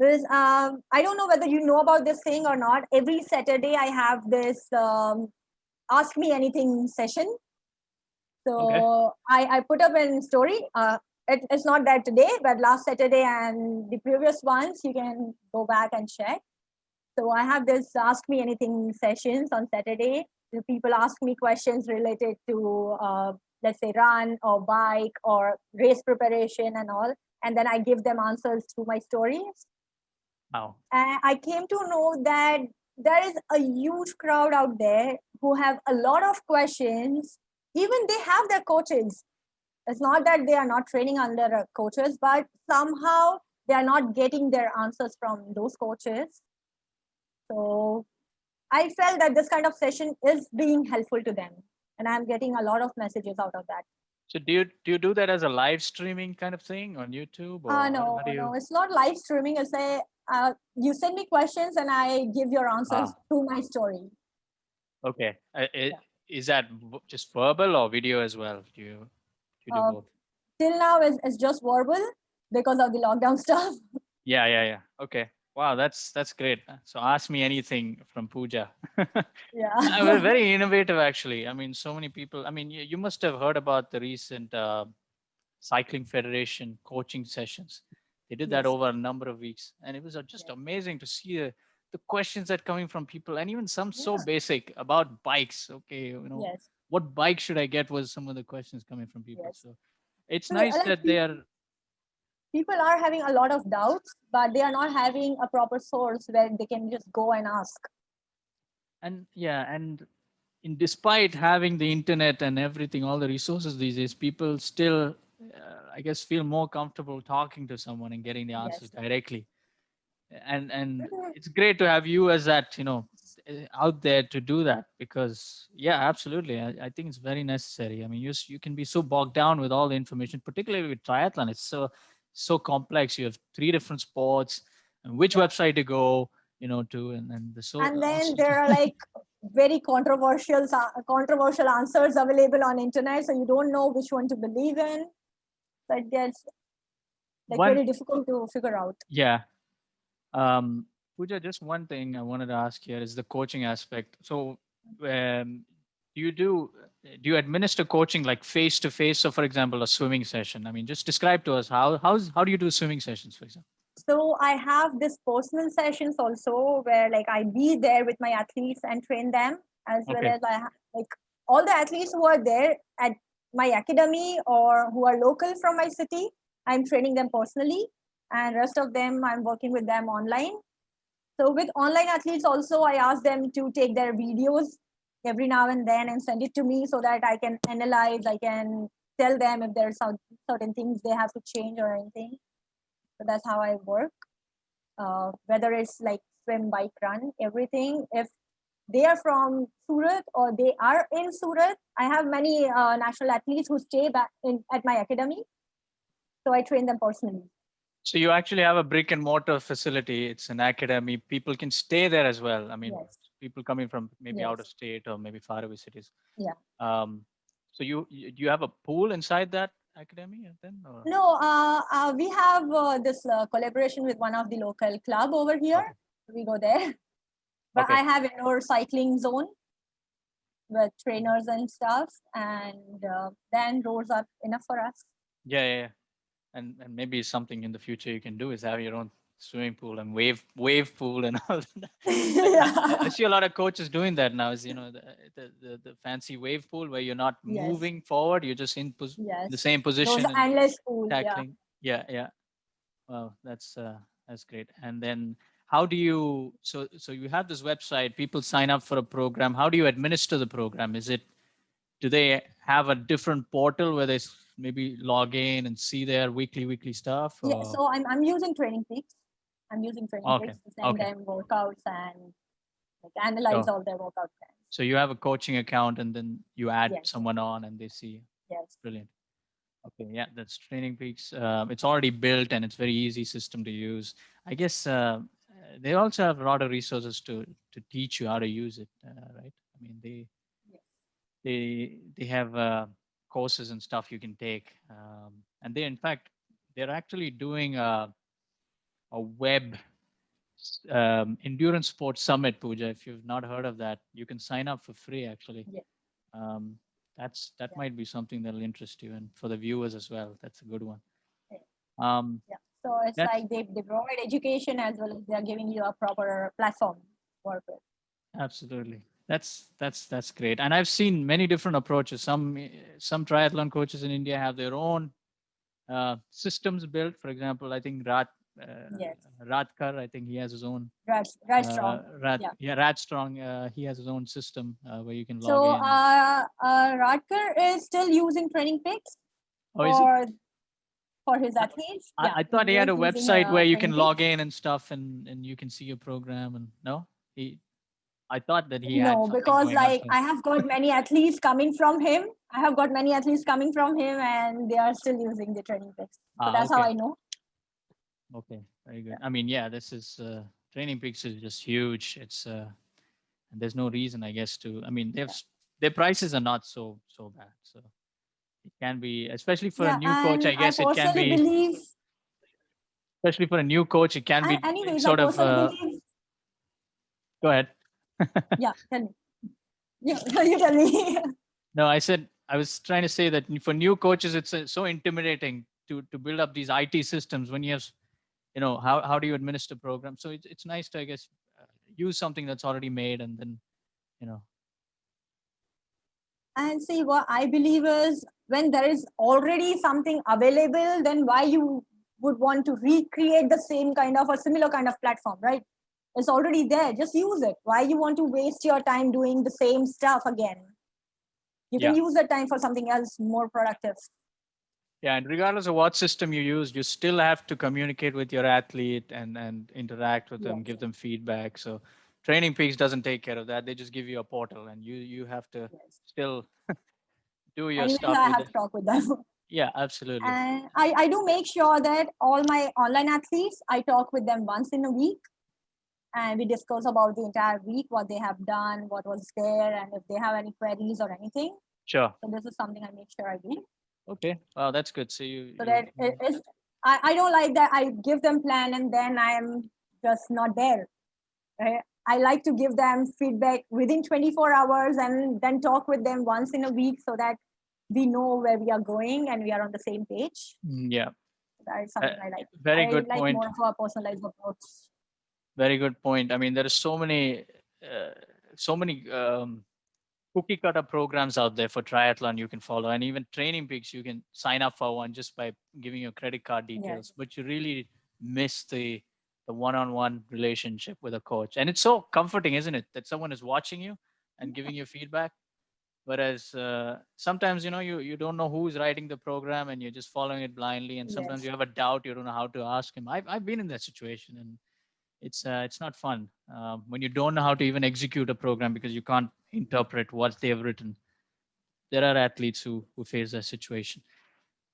Because I don't know whether you know about this thing or not. Every Saturday, I have this Ask Me Anything session.
okay,
So I put up in story. It's not that today, but last Saturday and the previous ones, you can go back and check. So I have this Ask Me Anything sessions on Saturday. The people ask me questions related to, let's say, run or bike or race preparation and all. And then I give them answers through my stories.
wow,
And I came to know that there is a huge crowd out there who have a lot of questions. Even they have their coaches. It's not that they are not training under coaches, but somehow they are not getting their answers from those coaches. So I felt that this kind of session is being helpful to them, and I'm getting a lot of messages out of that.
so do you do that as a live streaming kind of thing on YouTube, or
No,
how do
no,
you?
it's not live streaming. It's a you send me questions and I give your answers
Ah,
through my story.
okay.
Yeah.
Is that just verbal or video as well? Do you do
Uh,
both?
till now, it's just verbal because of the lockdown stuff.
Yeah. Okay. Wow, that's great. So ask me anything from Pooja.
Yeah.
Very innovative, actually. I mean, so many people. I mean, you must have heard about the recent Cycling Federation coaching sessions. They did that
Yes.
over a number of weeks, and it was just
Yes.
amazing to see the questions that coming from people, and even some so
Yeah.
basic about bikes. Okay,
Yes.
what bike should I get? Was some of the questions coming from people.
Yes.
So it's
So
nice
like
that they are.
people are having a lot of doubts, but they are not having a proper source where they can just go and ask.
And yeah, and despite having the internet and everything, all the resources these days, people still, I guess, feel more comfortable talking to someone and getting the answers
Yes.
directly. And it's great to have you as that, out there to do that, because yeah, absolutely, I think it's very necessary. I mean, you can be so bogged down with all the information, particularly with triathlon. It's so complex. You have three different sports, and which
Yeah.
website to go, to, and the so
And then
also.
there are like very controversial answers available on internet, so you don't know which one to believe in. So it gets like
One,
very difficult to figure out.
yeah. Um, Pooja, just one thing I wanted to ask here is the coaching aspect. So, do you administer coaching like face to face? So, for example, a swimming session. I mean, just describe to us how do you do swimming sessions, for example?
So I have this personal sessions also where like I be there with my athletes and train them, as well
Okay.
as I have like all the athletes who are there at my academy or who are local from my city. I'm training them personally, and rest of them I'm working with them online. So with online athletes also, I ask them to take their videos every now and then and send it to me so that I can analyze. I can tell them if there's some certain things they have to change or anything. So that's how I work. Whether it's like swim, bike, run, everything. If they are from Surat or they are in Surat, I have many national athletes who stay back at my academy. So I train them personally.
So you actually have a brick and mortar facility. It's an academy. People can stay there as well. I mean,
Yes.
people coming from maybe out of
Yes.
state or maybe faraway cities.
Yeah.
So you have a pool inside that academy then, or
No, we have this collaboration with one of the local club over here.
okay,
We go there, but
okay,
I have indoor cycling zone with trainers and stuff, and then roads are enough for us.
yeah. And maybe something in the future you can do is have your own swimming pool and wave pool and all that. Like I
Yeah.
see a lot of coaches doing that now. Is the fancy wave pool where you're not
Yes.
moving forward, you're just in the
Yes.
same
Those
position and
endless pools. Yeah.
tackling. Yeah. Well, that's great. And then how do you so you have this website, people sign up for a program. How do you administer the program? Do they have a different portal where they maybe log in and see their weekly stuff?
Yeah.
Or
So I'm using Training Peaks. I'm using Training
okay,
Peaks to send
okay,
them workouts and like analyze
sure.
all their workout plans.
So you have a coaching account and then you add
Yes.
someone on and they see.
Yes.
Brilliant. Okay, yeah, that's Training Peaks. It's already built and it's very easy system to use. I guess they also have a lot of resources to teach you how to use it, right? I mean,
Yes.
they have courses and stuff you can take, and they in fact they're actually doing a web endurance sports summit, Pooja. If you've not heard of that, you can sign up for free actually.
Yeah.
Um, that
Yeah.
might be something that'll interest you, and for the viewers as well. That's a good one.
Yeah.
Um,
Yeah. So it's
that's
like they provide education as well as they are giving you a proper platform to work with.
absolutely that's great. And I've seen many different approaches. Some triathlon coaches in India have their own systems built. For example, I think
Yes.
Radkar, I think he has his own.
Right strong. Yeah.
Rad Strong, he has his own system where you can log
So
in.
Radker is still using Training Peaks
Oh, is he?
for his athletes. Yeah,
I
he
thought he had
is
a
using
website where you
Training
can log
Peaks.
in and stuff, and you can see your program. And no, he. I thought that he had
No,
something
because
going on
like
too.
I have got many athletes coming from him. I have got many athletes coming from him, and they are still using the Training Peaks. So
Ah,
that's how
okay,
I know.
okay, very
Yeah.
good. I mean, yeah, this is Training Peaks is just huge. It's and there's no reason, I guess, to. I mean,
Yeah.
their prices are not so bad. So it can be, especially for a
Yeah,
new coach.
and
I
I
guess it can
personally
be,
believe,
especially for a new coach, it can
and
be
anyways, I
sort of.
personally believe,
Go ahead.
yeah, tell me. Yeah, you tell me.
No, I said I was trying to say that for new coaches, it's so intimidating to build up these IT systems when you have, how do you administer programs? So it's nice to, I guess, use something that's already made and then, you know,
And see, what I believe is when there is already something available, then why you would want to recreate the same kind of or similar kind of platform, right? It's already there. Just use it. Why you want to waste your time doing the same stuff again? You can
yeah,
use that time for something else more productive.
yeah. And regardless of what system you use, you still have to communicate with your athlete and interact with them,
Yes.
give them feedback. So Training Peaks doesn't take care of that. They just give you a portal, and you have to
Yes.
still do your
Anyways,
stuff
I
with
have
it.
to talk with them.
Yeah, absolutely.
And I do make sure that all my online athletes, I talk with them once in a week and we discuss about the entire week, what they have done, what was there, and if they have any queries or anything.
Sure.
So this is something I make sure I do.
Okay. Wow, that's good. So you
So
you
that it is, I don't like that I give them plan and then I am just not there. Right? I like to give them feedback within 24 hours and then talk with them once in a week so that we know where we are going and we are on the same page.
Yeah.
That is something I like.
Very
I
good
like
point.
more of a personalized approach.
Very good point. I mean, there are so many cookie cutter programs out there for triathlon you can follow, and even Training Peaks you can sign up for one just by giving your credit card details.
Yes.
But you really miss the one-on-one relationship with a coach, and it's so comforting, isn't it, that someone is watching you and giving you feedback. Whereas sometimes you don't know who's writing the program and you're just following it blindly, and sometimes
Yes.
you have a doubt, you don't know how to ask him. I've been in that situation, and it's not fun when you don't know how to even execute a program because you can't interpret what they have written. There are athletes who face that situation.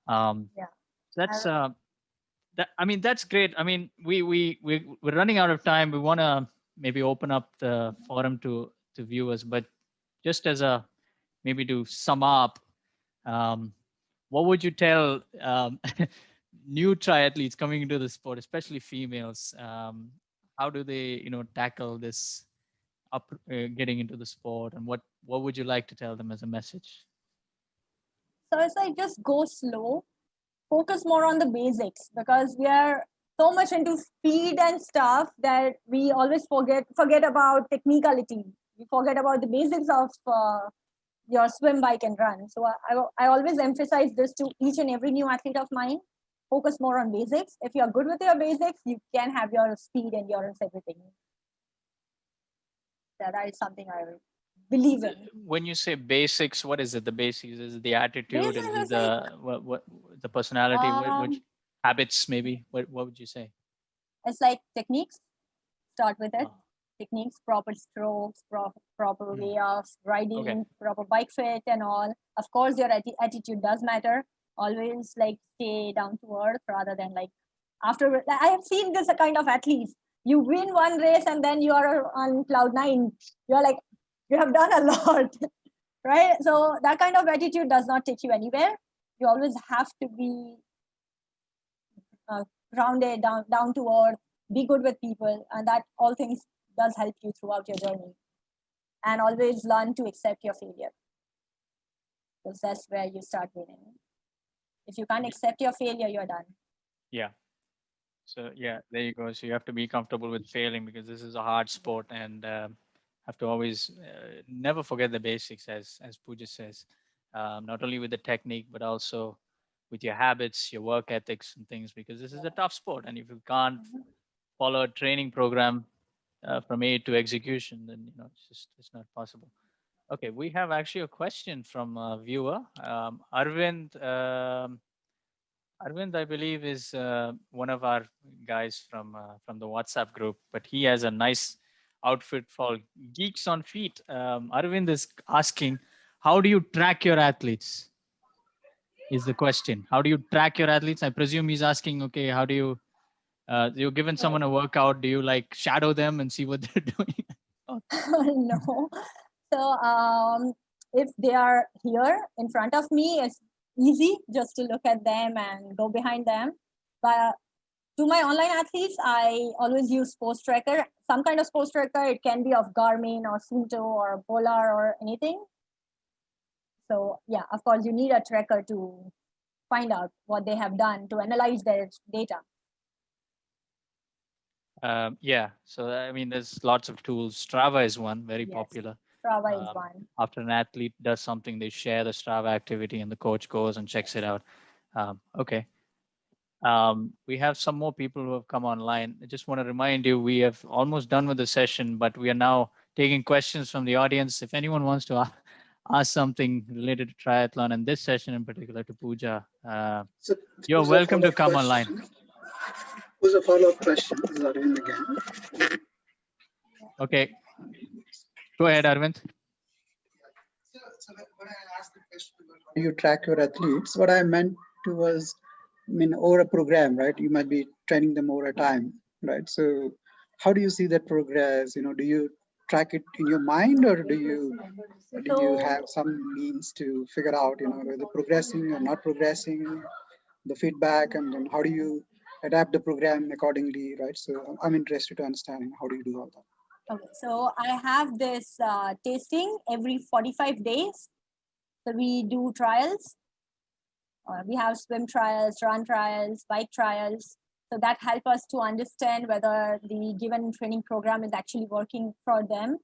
Yeah.
That's that. I mean, that's great. I mean, we're running out of time. We want to maybe open up the forum to viewers, but just as a maybe to sum up, um, what would you tell new triathletes coming into the sport, especially females? How do they, tackle this up getting into the sport, and what would you like to tell them as a message?
So it's like just go slow, focus more on the basics because we are so much into speed and stuff that we always forget about technicality. We forget about the basics of your swim, bike, and run. So I always emphasize this to each and every new athlete of mine. Focus more on basics. If you're good with your basics, you can have your speed, endurance, everything. That is something I believe in.
When you say basics, what is it? The basics, is it the attitude?
Basics
Is it
is like
what the personality? Which
um,
habits maybe? What would you say?
it's like techniques. Start with it.
Oh,
Techniques, proper strokes, proper
mm,
way of
okay.
riding, proper bike fit, and all. Of course, your attitude does matter. Always like stay down to earth rather than like after. Like, I have seen this kind of athletes. You win one race and then you are on cloud nine. You're like, you have done a lot, right? So that kind of attitude does not take you anywhere. You always have to be uh, grounded, down to earth, be good with people, and that all things does help you throughout your journey. And always learn to accept your failure because that's where you start winning. If you can't
Y-
accept your failure, you're done.
Yeah. So yeah, there you go. So you have to be comfortable with failing because this is a hard sport, and have to always never forget the basics, as Pooja says. Not only with the technique, but also with your habits, your work ethics, and things. Because this is a tough sport, and if you can't follow a training program from A to execution, then it's not possible. Okay, we have actually a question from a viewer, Arvind. Arvind, I believe, is one of our guys from the WhatsApp group, but he has a nice outfit for Geeks on Feet. Arvind is asking, how do you track your athletes? Is the question. How do you track your athletes? I presume he's asking, okay, how do you're giving
Right.
someone a workout? Do you like shadow them and see what they're doing? Oh,
No. So if they are here in front of me, it's easy just to look at them and go behind them. But to my online athletes, I always use sports tracker, some kind of sports tracker. It can be of Garmin or Suunto or Polar or anything. So yeah, of course, you need a tracker to find out what they have done to analyze their data.
yeah. So I mean, there's lots of tools. Strava is one very
Yes,
popular.
Strava is
Um,
one.
After an athlete does something, they share the Strava activity, and the coach goes and checks it
Yes.
out. Okay. We have some more people who have come online. I just want to remind you, we have almost done with the session, but we are now taking questions from the audience. If anyone wants to ask something related to triathlon and this session in particular to Pooja,
So
you're
was a
welcome to
follow-up
come online.
question. Was a follow-up question. This is Arvind again.
Okay, go ahead, Arvind.
So when I asked the question about how you track your athletes, what I meant to was, I mean, over a program, right? You might be training them over a time, right? So how do you see that progress? Do you track it in your mind, or do you
So
have some means to figure out, whether progressing or not progressing, the feedback, and then how do you adapt the program accordingly, right? So I'm interested to understanding how do you do all that.
okay, so I have this tasting every 45 days. So we do trials We have swim trials, run trials, bike trials. So that help us to understand whether the given training program is actually working for them.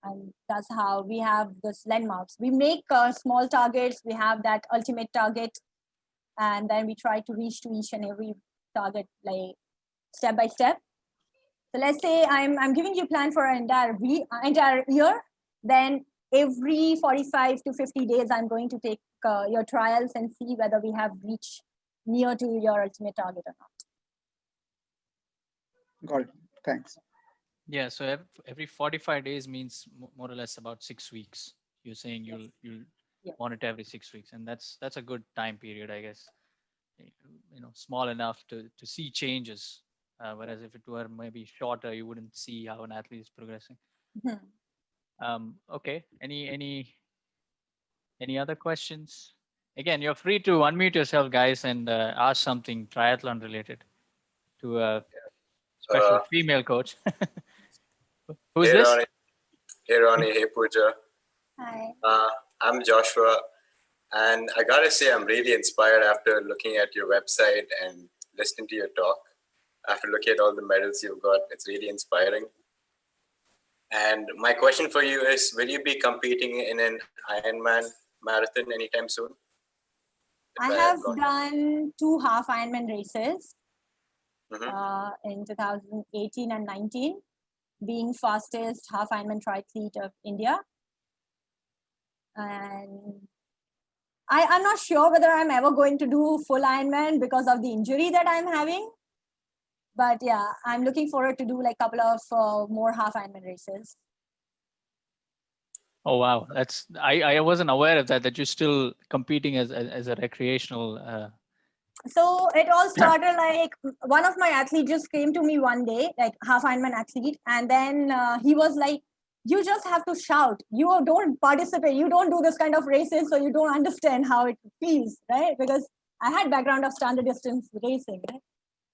And that's how we have this landmarks. We make small targets. We have that ultimate target. And then we try to reach to each and every target, like step by step. So let's say I'm giving you a plan for an entire year. Then every 45 to 50 days, I'm going to take your trials and see whether we have reached near to your ultimate target or not.
Got it. Thanks.
Yeah, so every 45 days means more or less about 6 weeks. You're saying you'll
Yes.
monitor every 6 weeks, and that's a good time period, I guess. Small enough to see changes. Whereas if it were maybe shorter, you wouldn't see how an athlete is progressing. Okay. Any other questions? Again, you're free to unmute yourself, guys, and ask something triathlon related to a special female coach. Who's
Hey
this?
Ronnie. Hey Ronnie. Hey Pooja.
Hi.
I'm Joshua, and I gotta say I'm really inspired after looking at your website and listening to your talk. After looking at all the medals you've got, it's really inspiring. And my question for you is, will you be competing in an Ironman marathon anytime soon?
I have done 2 half Ironman races in 2018 and 19, being fastest half Ironman triathlete of India. And I'm not sure whether I'm ever going to do full Ironman because of the injury that I'm having. But yeah, I'm looking forward to do like a couple of more half Ironman races.
Oh wow, I wasn't aware of that you're still competing as a recreational.
So it all started like one of my athletes just came to me one day, like half Ironman athlete, and then he was like, "You just have to shout. You don't participate. You don't do this kind of races, so you don't understand how it feels, right?" Because I had background of standard distance racing, right?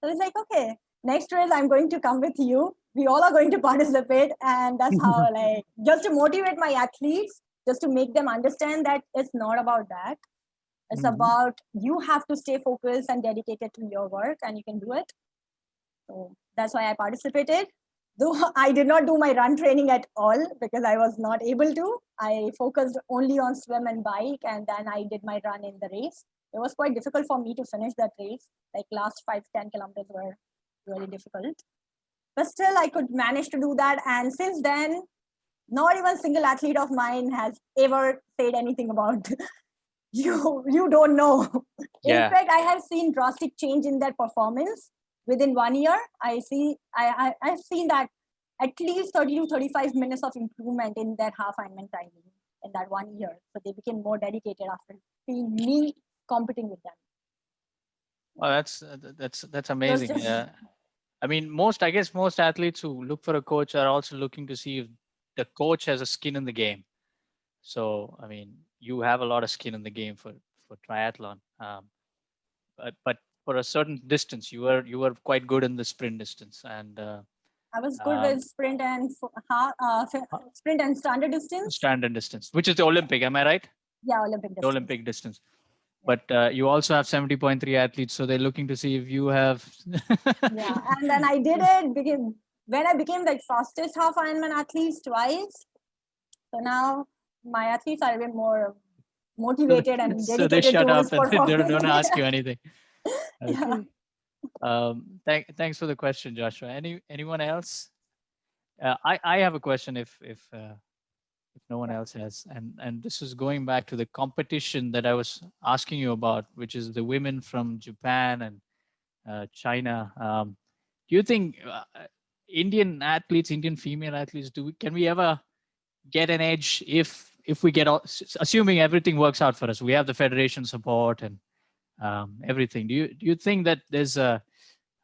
So it's like, okay, next race I'm going to come with you. We all are going to participate, and that's how like just to motivate my athletes, just to make them understand that it's not about that. It's about you have to stay focused and dedicated to your work, and you can do it. So that's why I participated. Though I did not do my run training at all because I was not able to. I focused only on swim and bike, and then I did my run in the race. It was quite difficult for me to finish that race. Like last 5-10 kilometers were really difficult. But still, I could manage to do that. And since then, not even a single athlete of mine has ever said anything about you don't know.
Yeah.
In fact, I have seen drastic change in their performance within 1 year. I've seen that at least 30 to 35 minutes of improvement in their half Ironman timing in that 1 year. So they became more dedicated after seeing me competing with them.
Oh, that's amazing. Yeah. I mean, I guess most athletes who look for a coach are also looking to see if the coach has a skin in the game. So, I mean, you have a lot of skin in the game for triathlon. But for a certain distance, you were quite good in the sprint distance, and
I was good with sprint and standard distance.
Standard distance, which is the Olympic. Am I right?
Yeah, Olympic distance.
The Olympic distance. But you also have 70.3 athletes, so they're looking to see if you have.
Yeah, and then I did it because when I became the fastest half Ironman athlete twice. So now my athletes are even more motivated and dedicated
so they shut up and they
performing.
don't ask you anything. Okay.
Yeah.
Thanks for the question, Joshua. Anyone else? I have a question if no one else has, and this is going back to the competition that I was asking you about, which is the women from Japan and China. Do you think Indian female athletes, can we ever get an edge if we get assuming everything works out for us? We have the federation support and everything. Do you think that there's a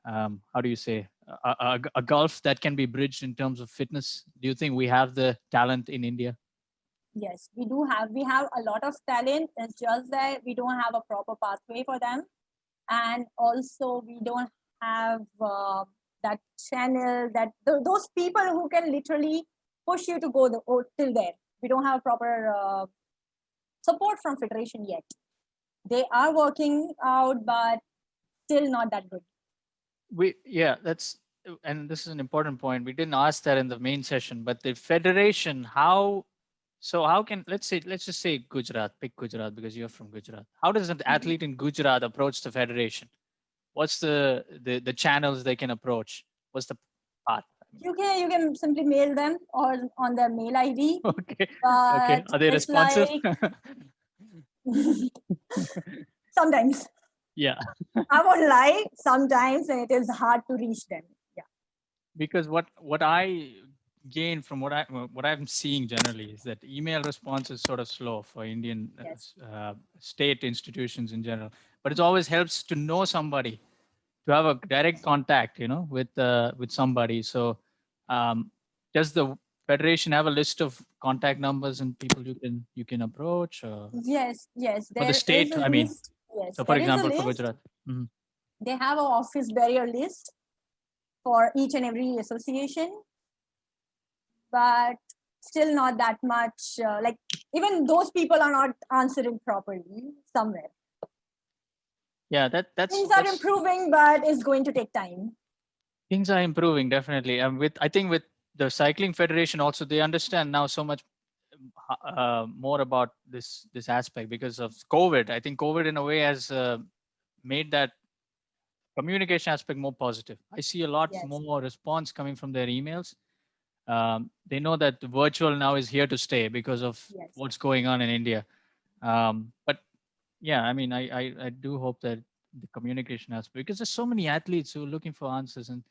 how do you say a gulf that can be bridged in terms of fitness? Do you think we have the talent in India?
Yes, we have a lot of talent. It's just that we don't have a proper pathway for them, and also we don't have that channel that those people who can literally push you to go till there. We don't have proper support from federation yet. They are working out, but still not that good.
And this is an important point. We didn't ask that in the main session, but the federation, how can, let's just say Gujarat, pick Gujarat because you're from Gujarat. How does an athlete in Gujarat approach the federation? What's the channels they can approach? What's the path?
You can simply mail them or on their mail ID.
Okay.
But
Okay. Are they
it's
responsive?
Sometimes.
Yeah.
I won't lie. Sometimes it is hard to reach them. Yeah.
Because what I gain from what I'm seeing generally is that email response is sort of slow for Indian
Yes.
state institutions in general, but it always helps to know somebody, to have a direct contact, with somebody. So does the federation have a list of contact numbers and people you can approach, or
Yes.
for the
There is
state,
a
I mean?
list. Yes.
So for
There is a
example, for
list.
Gujarat. Mhm.
They have an office barrier list for each and every association, but still not that much. Like even those people are not answering properly somewhere.
Yeah, that's
Things are improving, but it's going to take time.
Things are improving, definitely. I think with the cycling federation also, they understand now so much more about this aspect because of COVID. I think COVID in a way has made that communication aspect more positive. I see a lot
Yes.
more response coming from their emails. They know that the virtual now is here to stay because of
Yes.
what's going on in India. But yeah, I mean, I do hope that the communication aspect, because there's so many athletes who are looking for answers, and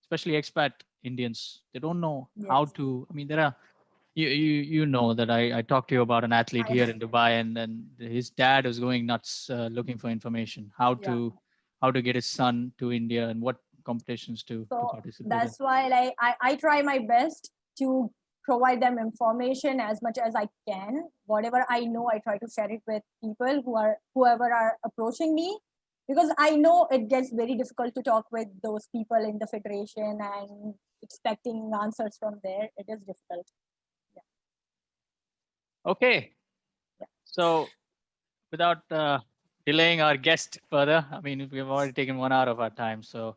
especially expat Indians, they don't know how
Yes.
to. I mean, there are you know that I talked to you about an athlete
I-
here in Dubai, and then his dad was going nuts looking for information, how to get his son to India and what competitions to
So
participate in.
that's why like I try my best to provide them information as much as I can. Whatever I know, I try to share it with people whoever are approaching me, because I know it gets very difficult to talk with those people in the federation and expecting answers from there. It is difficult.
Okay.
Yeah.
So without delaying our guest further, I mean, we've already taken 1 hour of our time. So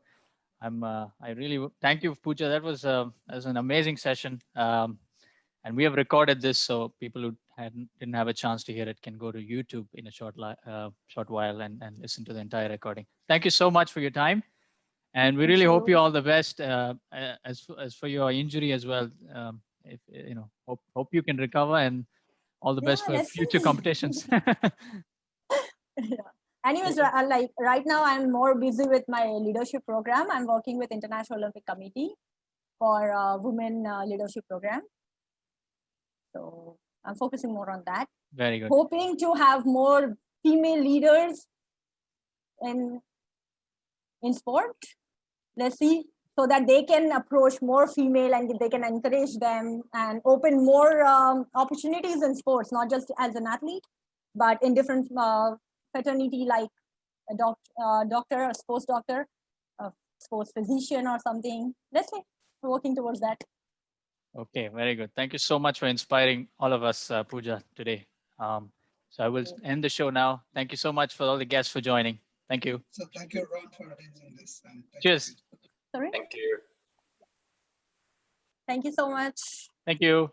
I really thank you, Pooja. That was an amazing session. And we have recorded this, so people who didn't have a chance to hear it can go to YouTube in a short while and listen to the entire recording. Thank you so much for your time. And we
Thank
really hope
you.
you all the best as for your injury as well. If hope you can recover, and all the best
Yeah,
for
let's
future
see.
competitions.
Yeah. Anyways, like right now I'm more busy with my leadership program. I'm working with International Olympic Committee for women leadership program. So I'm focusing more on that.
Very good.
Hoping to have more female leaders in sport. Let's see, so that they can approach more female and they can encourage them and open more opportunities in sports, not just as an athlete, but in different fraternity, like a doctor, a sports doctor, a sports physician or something. Let's see, we're working towards that.
Okay, very good. Thank you so much for inspiring all of us, Pooja, today. So I will end the show now. Thank you so much for all the guests for joining. Thank you.
So thank you, Ron, for attending this. And
Cheers.
Sorry.
Thank you.
Thank you so much.
Thank you.